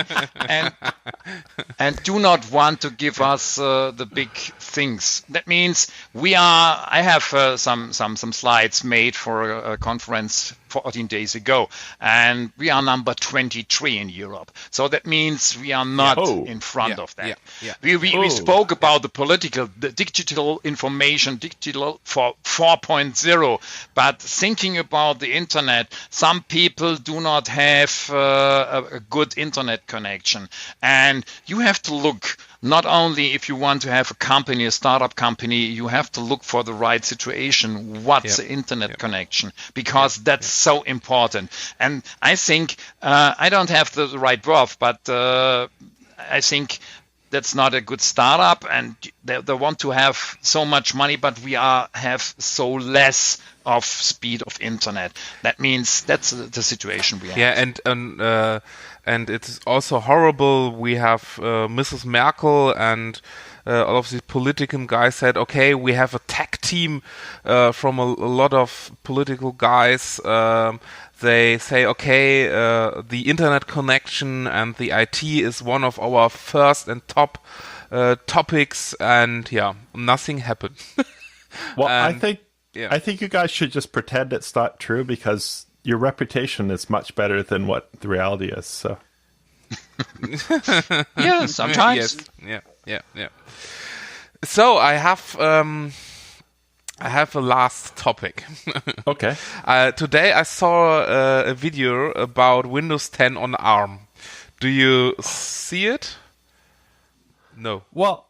S1: and do not want to give us the big things. That means I have some slides made for a conference 14 days ago, and we are number 23 in Europe. So that means we are not in front of that. We spoke about the digital information, digital for 4.0, but thinking about the internet, some people do not have a good internet connection. And you have to look, not only if you want to have a company, a startup company, you have to look for the right situation. What's the internet connection? Because that's so important. And I think, I don't have the right word, but I think that's not a good startup, and they want to have so much money, but we have so less of speed of internet. That means that's the situation we have.
S4: Yeah, and it's also horrible. We have Mrs. Merkel and all of these political guys said, okay, we have a tech team from a lot of political guys. They say, okay, the internet connection and the IT is one of our first and top topics, and nothing happened.
S3: Well,
S4: And,
S3: I think you guys should just pretend it's not true, because your reputation is much better than what the reality is. So
S1: Yeah, sometimes.
S4: Yes. Yeah. So I have a last topic.
S3: okay,
S4: Today I saw a video about Windows 10 on ARM. Do you see it? No.
S3: well,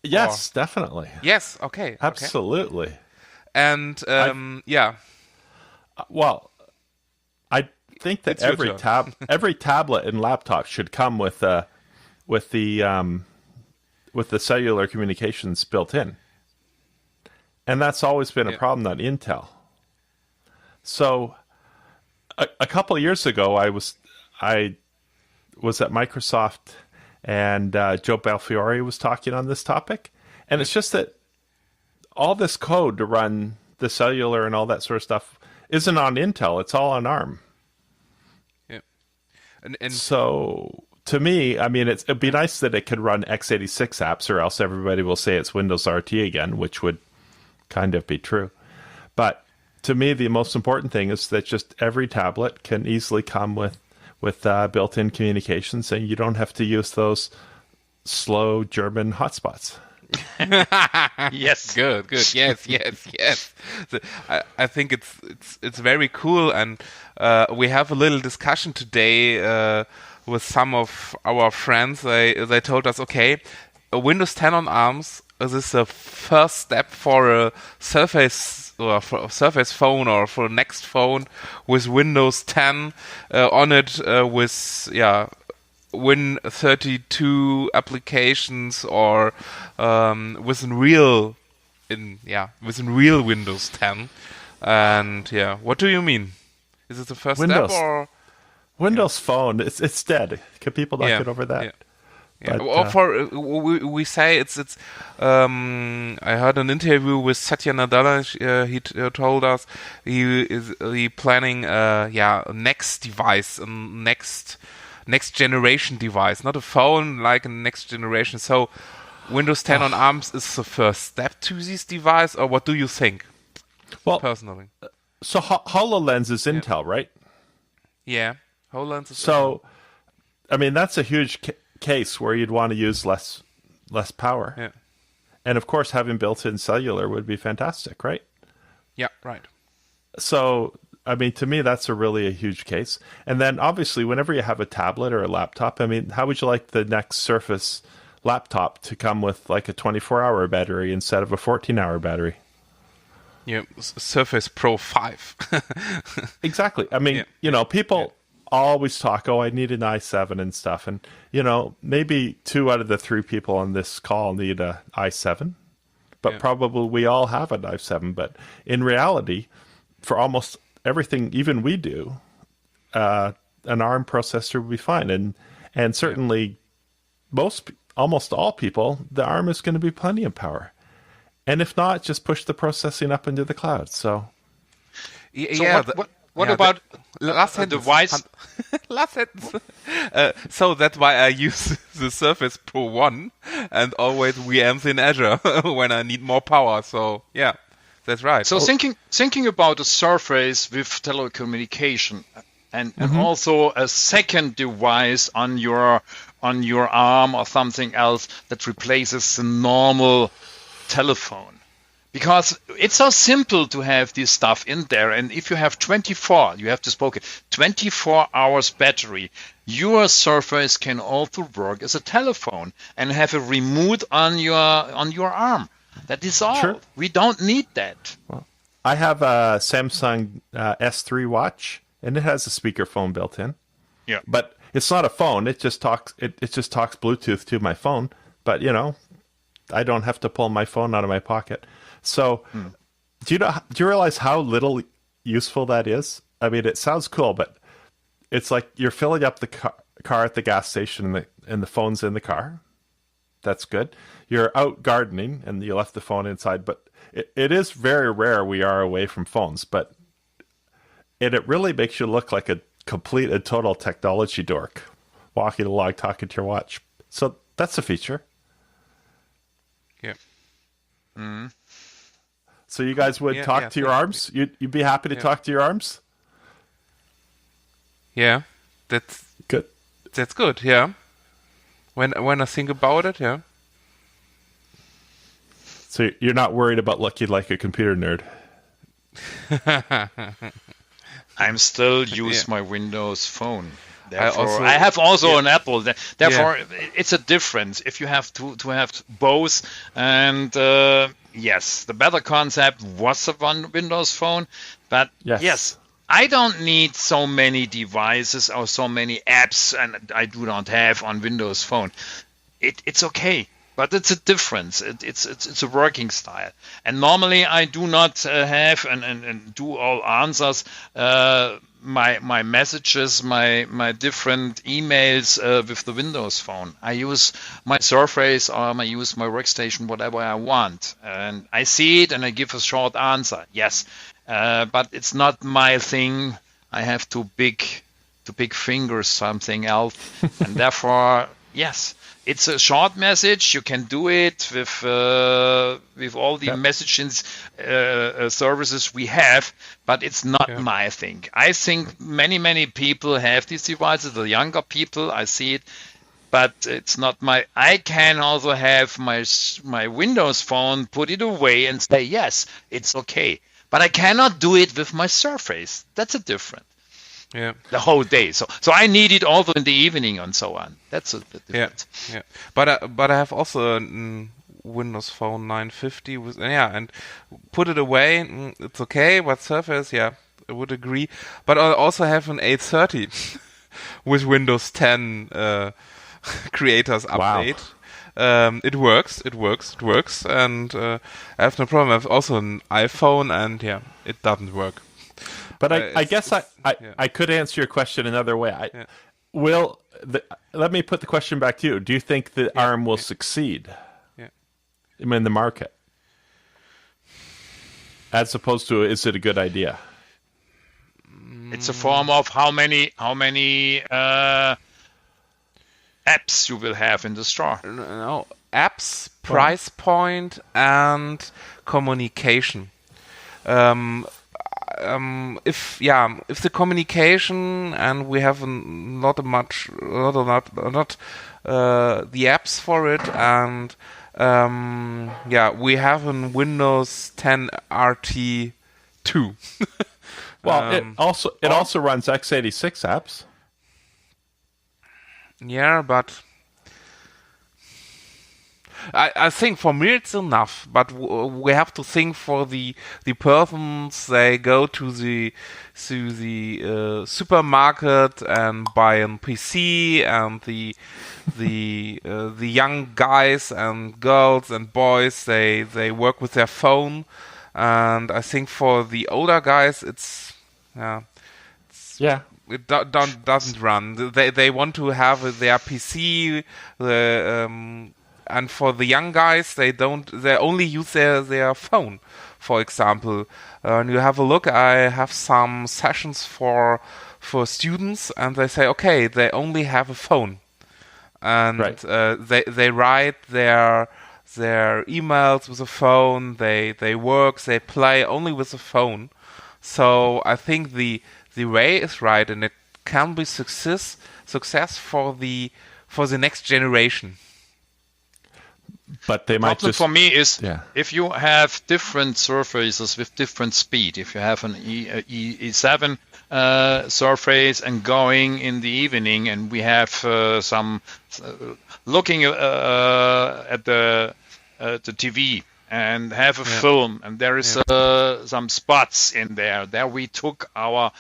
S3: yes, definitely,
S4: Yes. Okay.
S3: absolutely.
S4: Okay. And
S3: Well, I think that
S4: It's your
S3: every tablet and laptop should come with the cellular communications built in, and that's always been a problem on Intel. So, a couple of years ago, I was at Microsoft, and Joe Belfiore was talking on this topic, and it's just that all this code to run the cellular and all that sort of stuff isn't on Intel; it's all on ARM.
S4: yeah. And
S3: So, to me, I mean, it'd be nice that it could run x86 apps, or else everybody will say it's Windows RT again, which would kind of be true. But to me, the most important thing is that just every tablet can easily come with built-in communications, and you don't have to use those slow German hotspots.
S1: Yes.
S4: Good. Yes. I think it's very cool, and we have a little discussion today with some of our friends. They told us, okay, a Windows 10 on ARMS is the first step for a Surface or for a Surface phone or for a next phone with Windows 10 on it with Win32 applications, or within real Windows 10. And what do you mean? Is it the first
S3: Windows.
S4: step, or
S3: Windows Phone, it's dead. Can people not get over that?
S4: Yeah.
S3: But,
S4: Or for we say it's. I heard an interview with Satya Nadella. He told us he planning a next device, a next generation device, not a phone, like a next generation. So Windows 10 on ARMS is the first step to this device, or what do you think?
S3: Well,
S4: Personally,
S3: so HoloLens is Intel, right?
S4: yeah, HoloLens is
S3: So, I mean, that's a huge case where you'd want to use less power.
S4: Yeah.
S3: And of course, having built-in cellular would be fantastic, right?
S4: Yeah, right.
S3: So, I mean, to me, that's a huge case. And then, obviously, whenever you have a tablet or a laptop, I mean, how would you like the next Surface laptop to come with like a 24-hour battery instead of a 14-hour battery?
S4: Yeah, Surface Pro 5.
S3: Exactly. I mean, people always talk, I need an i7 and stuff. And, maybe 2 out of the 3 people on this call need an i7. But probably we all have an i7. But in reality, for almost everything, even we do, an ARM processor would be fine. And certainly almost all people, the ARM is going to be plenty of power. And if not, just push the processing up into the cloud. So
S1: what about
S4: last
S1: the
S4: sentence?
S1: device?
S4: Last sentence. So that's why I use the Surface Pro 1 and always VMs in Azure when I need more power. So yeah, that's right.
S1: So thinking about a Surface with telecommunication and also a second device on your arm or something else that replaces the normal telephone, because it's so simple to have this stuff in there. And if you have 24 hours battery, your Surface can also work as a telephone and have a remote on your arm. That is all.
S3: Sure.
S1: We don't need that.
S3: Well, I have a Samsung S3 watch, and it has a speakerphone built in.
S1: Yeah.
S3: But it's not a phone. It just talks. It just talks Bluetooth to my phone. But I don't have to pull my phone out of my pocket. So, do you realize how little useful that is? I mean, it sounds cool, but it's like you're filling up the car at the gas station, and the phone's in the car. That's good. You're out gardening and you left the phone inside, but it is very rare we are away from phones, but it really makes you look like a complete and total technology dork walking along talking to your watch. So that's a feature.
S4: Yeah.
S1: Mm-hmm.
S3: So you guys would talk to your arms? You'd be happy to talk to your arms?
S4: Yeah, that's
S3: good.
S4: That's good, yeah. When I think about it, yeah.
S3: So you're not worried about looking like a computer nerd?
S1: I'm still use my Windows phone. Therefore, I have also an Apple. Therefore, it's a difference. If you have to have both, and yes, the better concept was a Windows phone, but yes, I don't need so many devices or so many apps, and I do not have on Windows Phone. It's okay, but it's a difference. It's a working style. And normally I do not have and do all answers. My messages, my different emails with the Windows Phone. I use my Surface or I use my workstation, whatever I want, and I see it and I give a short answer. Yes. But it's not my thing. I have too big fingers, something else, and therefore, yes, it's a short message. You can do it with all the messaging services we have, but it's not my thing. I think many people have these devices. The younger people, I see it, but it's not my. I can also have my Windows Phone, put it away, and say yes, it's okay. But I cannot do it with my Surface. That's a different.
S4: Yeah.
S1: The whole day. So I need it also in the evening and so on. That's a difference.
S4: Yeah. But I have also a Windows Phone 950 with and put it away. It's okay. But Surface, I would agree. But I also have an 830 with Windows 10 creators update. Wow. It works, and I have no problem. I have also an iPhone, and it doesn't work.
S3: But I guess I could answer your question another way. Let me put the question back to you. Do you think the ARM will succeed in the market? As opposed to, is it a good idea?
S1: It's a form of how many apps you will have in the store.
S4: No, apps, price point, and communication. If the communication and we have not the apps for it, and we have a Windows 10 RT 2.
S3: Well, it also runs x86 apps.
S4: Yeah, but I think for me it's enough. But we have to think for the persons. They go to the supermarket and buy a PC, and the young guys and girls and boys they work with their phone. And I think for the older guys it doesn't run. They want to have their PC, and for the young guys, they only use their phone. For example, and you have a look. I have some sessions for students, and they say, okay, they only have a phone, and they write their emails with a phone. They work, they play only with a phone. So I think the way is right, and it can be success for the next generation.
S3: But they might
S1: problem for me is if you have different surfaces with different speed. If you have an E7 surface and going in the evening, and we have some looking at the TV and have a film, and there is some spots in there. There we took our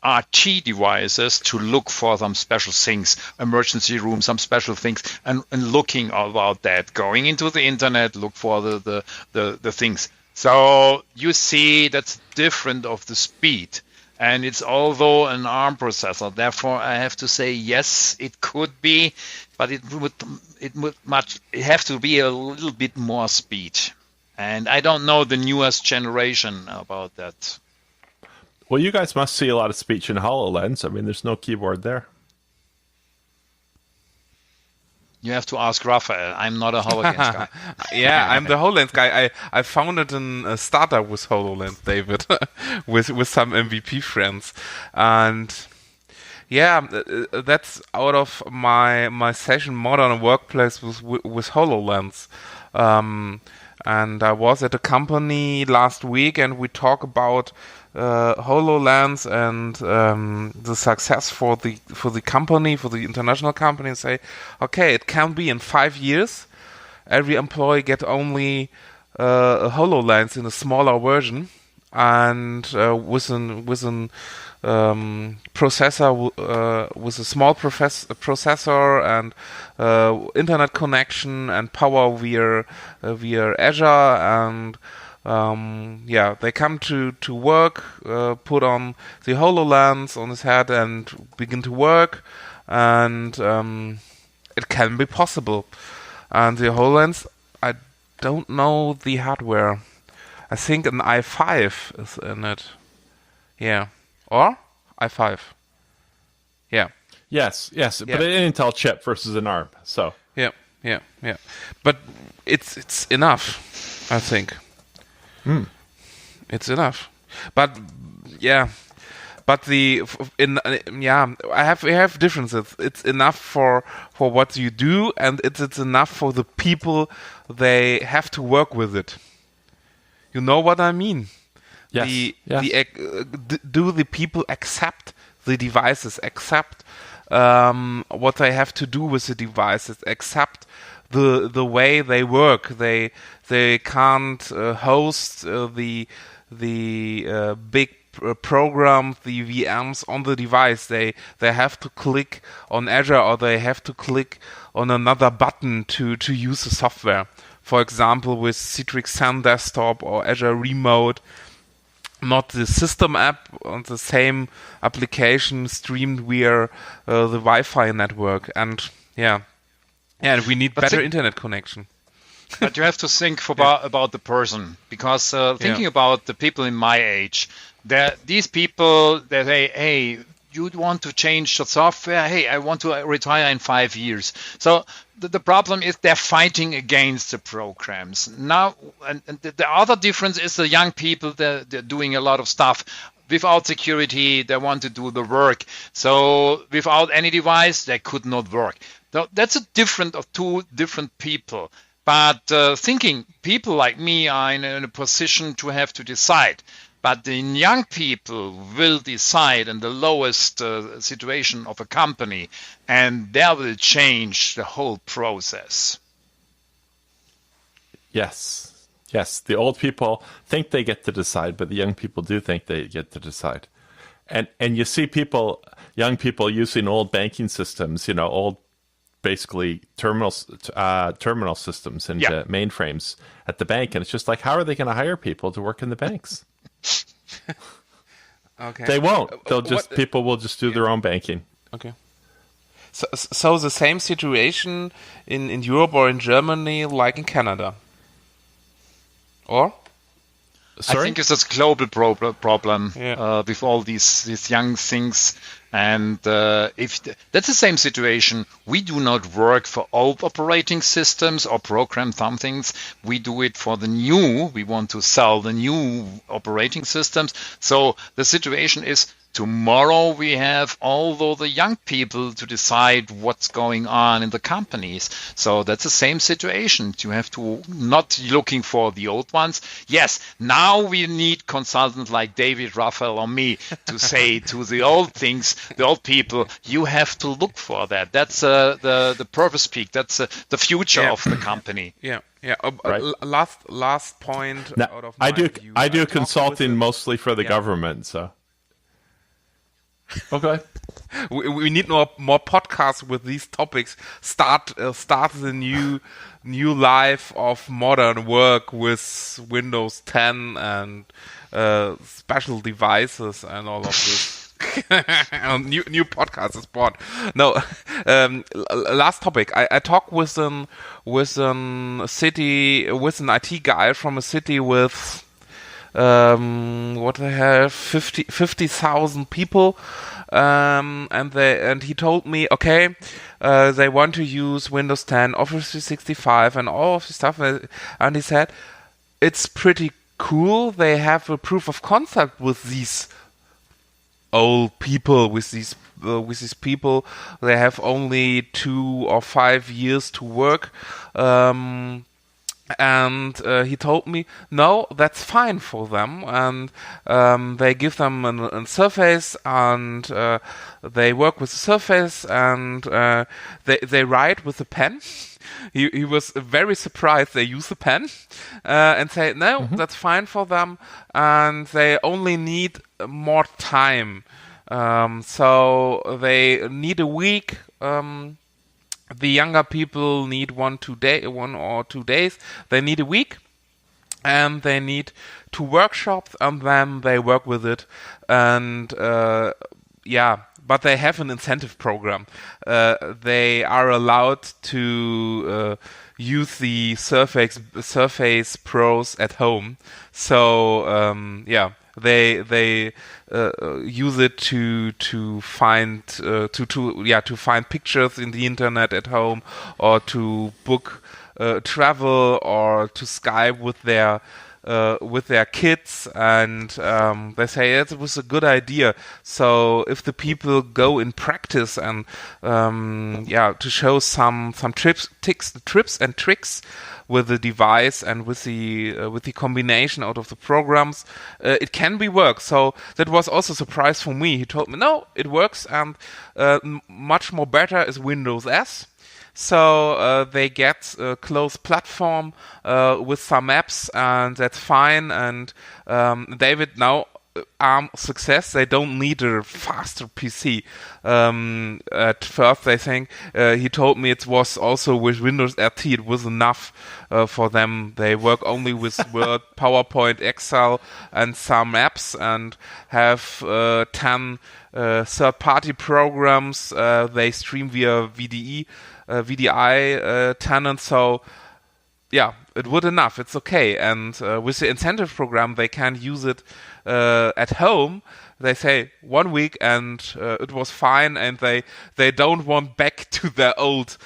S1: RT devices to look for some special things, emergency room, some special things, and looking about that, going into the internet, look for the things. So you see that's different of the speed. and it's although an ARM processor. Therefore, I have to say yes, it could be, but it have to be a little bit more speed. And I don't know the newest generation about that.
S3: Well, you guys must see a lot of speech in HoloLens. I mean, there's no keyboard there.
S1: You have to ask Raphael. I'm not a HoloLens guy.
S4: Yeah, I'm the HoloLens guy. I founded a startup with HoloLens, David, with some MVP friends, and yeah, that's out of my session Modern Workplace with HoloLens. And I was at a company last week, and we talk about HoloLens and the success for the company, for the international company, and say, okay, it can be in 5 years, every employee get only a HoloLens in a smaller version, and with an processor, with a small processor and internet connection and power via Azure, and they come to work, put on the HoloLens on his head and begin to work, and it can be possible. And the HoloLens, I don't know the hardware. I think an i5 is in it. Yeah. Or i5. Yeah.
S3: Yes, yeah. But an Intel chip versus an ARM. So
S4: yeah. But it's enough, I think. It's enough. But yeah. But we have differences. It's enough for what you do, and it's enough for the people. They have to work with it. You know what I mean?
S3: Yes.
S4: Do the people accept the devices? Accept what they have to do with the devices? Accept the way they work? They can't host the big program, the VMs on the device. They have to click on Azure, or they have to click on another button to use the software. For example, with Citrix Sun Desktop or Azure Remote, not the system app on the same application streamed via the Wi-Fi network. And we need better internet connection.
S1: But you have to think about the person, because thinking about the people in my age, these people, they say, hey, you want to change the software? Hey, I want to retire in 5 years. So the problem is they're fighting against the programs. Now, and the other difference is the young people, they're doing a lot of stuff. Without security, they want to do the work. So without any device, they could not work. So that's a different of two different people. But thinking people like me are in a position to have to decide. But the young people will decide in the lowest situation of a company, and that will change the whole process.
S3: Yes. The old people think they get to decide, but the young people do think they get to decide. And you see young people using old banking systems, old basically terminal systems and mainframes at the bank, and it's just like, how are they going to hire people to work in the banks?
S4: Okay.
S3: They won't. People will just do their own banking.
S4: Okay. So the same situation in Europe or in Germany like in Canada? Or?
S1: Sorry? I think it's a global problem with all these young things. And if that's the same situation, we do not work for old operating systems or program some things. We do it for the new. We want to sell the new operating systems. So the situation is, tomorrow we have all the young people to decide what's going on in the companies. So that's the same situation. You have to not looking for the old ones. Yes, now we need consultants like David, Raphael, or me to say to the old things, the old people, you have to look for that. That's the purpose peak. That's the future of the company.
S4: Yeah.
S3: Right.
S4: Last point.
S3: Now,
S4: out of my
S3: I do consulting mostly for the government. So. Okay.
S4: We need more podcasts with these topics. Start the new life of modern work with Windows 10 and special devices and all of this. new podcast is born. No, last topic. I talked with an IT guy from a city with what they have 50,000 people, and he told me, okay, they want to use Windows 10, Office 365, and all of the stuff, and he said it's pretty cool. They have a proof of concept with these old people, with these people. They have only 2 or 5 years to work. And he told me, no, that's fine for them, and they give them a surface, and they work with the surface, and they write with a pen. He was very surprised they use a pen, and say, no, that's fine for them, and they only need more time. So they need a week. The younger people need 1 or 2 days. They need a week, and they need 2 workshops, and then they work with it. And but they have an incentive program. They are allowed to use the Surface Pros at home. So they use it to find pictures in the internet at home, or to book travel, or to Skype with their kids, and they say it was a good idea. So if the people go in practice and to show some tips and tricks with the device and with the combination out of the programs, it can be work. So that was also a surprise for me. He told me, no, it works, and much more better is Windows S. So they get a closed platform with some apps, and that's fine. And David, now success, they don't need a faster PC. At first, I think he told me it was also with Windows RT, it was enough for them. They work only with Word, PowerPoint, Excel, and some apps, and have 10 third-party programs. They stream via VDI tenant, so it would enough. It's okay. And with the incentive program, they can use it at home. They say 1 week, and it was fine, and they don't want back to their old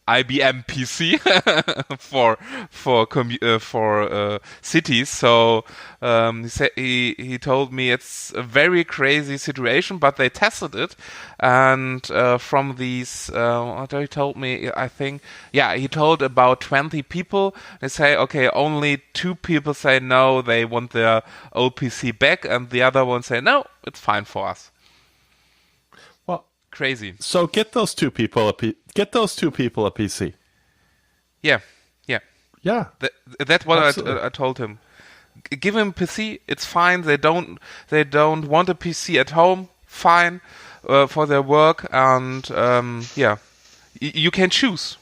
S4: IBM PC for cities. So he told me it's a very crazy situation, but they tested it, and from these, what he told me, I think, he told about 20 people. They say, okay, only 2 people say no, they want their old PC back, and the other one say no, it's fine for us. Crazy.
S3: So get those 2 people a PC.
S4: Yeah. That's what I told him. Give him a PC. It's fine. They don't want a PC at home. Fine for their work, and you can choose.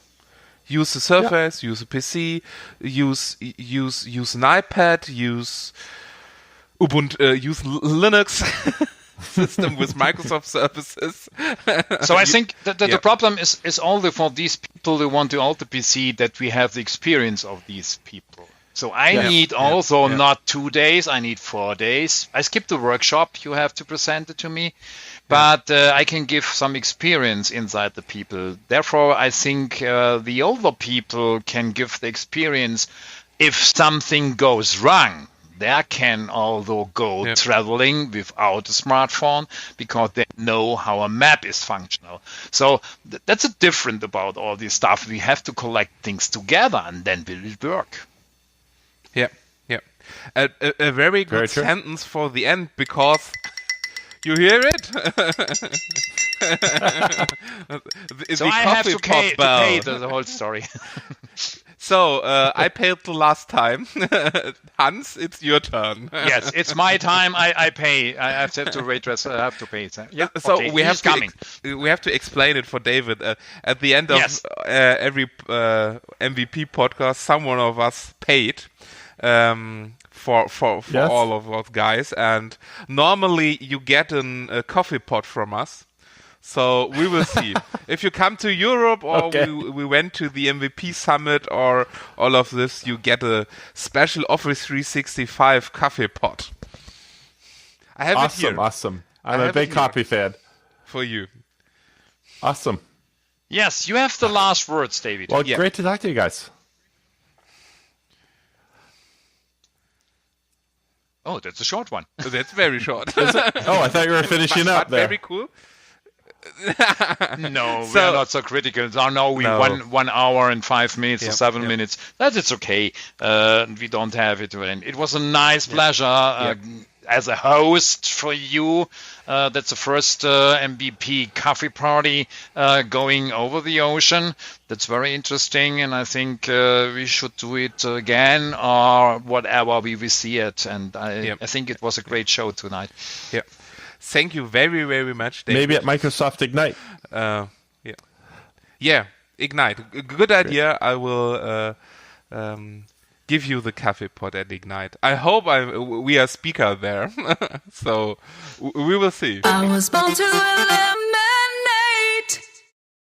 S4: Use the Surface. Use a PC. Use an iPad. Use Ubuntu. Use Linux. System with Microsoft services.
S1: So I think that the problem is only for these people who want to alter PC, that we have the experience of these people. So I need also not 2 days, I need 4 days. I skip the workshop, you have to present it to me, but I can give some experience inside the people. Therefore, I think the older people can give the experience if something goes wrong. They can also go traveling without a smartphone, because they know how a map is functional. So that's a different about all this stuff. We have to collect things together, and then will it work.
S4: Yeah. A very good sentence for the end, because you hear it?
S1: So I have to pay the whole story.
S4: So, I paid the last time. Hans, it's your turn.
S1: Yes, it's my time. I pay. I have to waitress. I have to pay. Yeah.
S4: So
S1: okay,
S4: we have
S1: coming.
S4: We have to explain it for David. At the end of every MVP podcast, someone of us paid for all of those guys, and normally you get a coffee pot from us. So we will see. If you come to Europe or we went to the MVP Summit or all of this, you get a special Office 365 coffee pot. I have it here.
S3: Awesome. I'm a big coffee fan.
S4: For you.
S3: Awesome.
S1: Yes, you have the last words, David.
S3: Well, great to talk to you guys.
S1: Oh, that's a short one.
S4: That's very short.
S3: Oh, I thought you were finishing up there.
S4: Very cool.
S1: No, we are not so critical. Oh, no, we 1 hour and 5 minutes or 7 minutes. That is okay. We don't have it. It was a nice pleasure as a host for you. That's the first MVP coffee party going over the ocean. That's very interesting, and I think we should do it again or whatever we will see it. And I think it was a great show tonight.
S4: Yeah. Thank you very, very much, David.
S3: Maybe at Microsoft Ignite.
S4: Yeah, Ignite. Good idea. I will give you the coffee pot at Ignite. I hope we are speaker there. So we will see.
S2: I was born to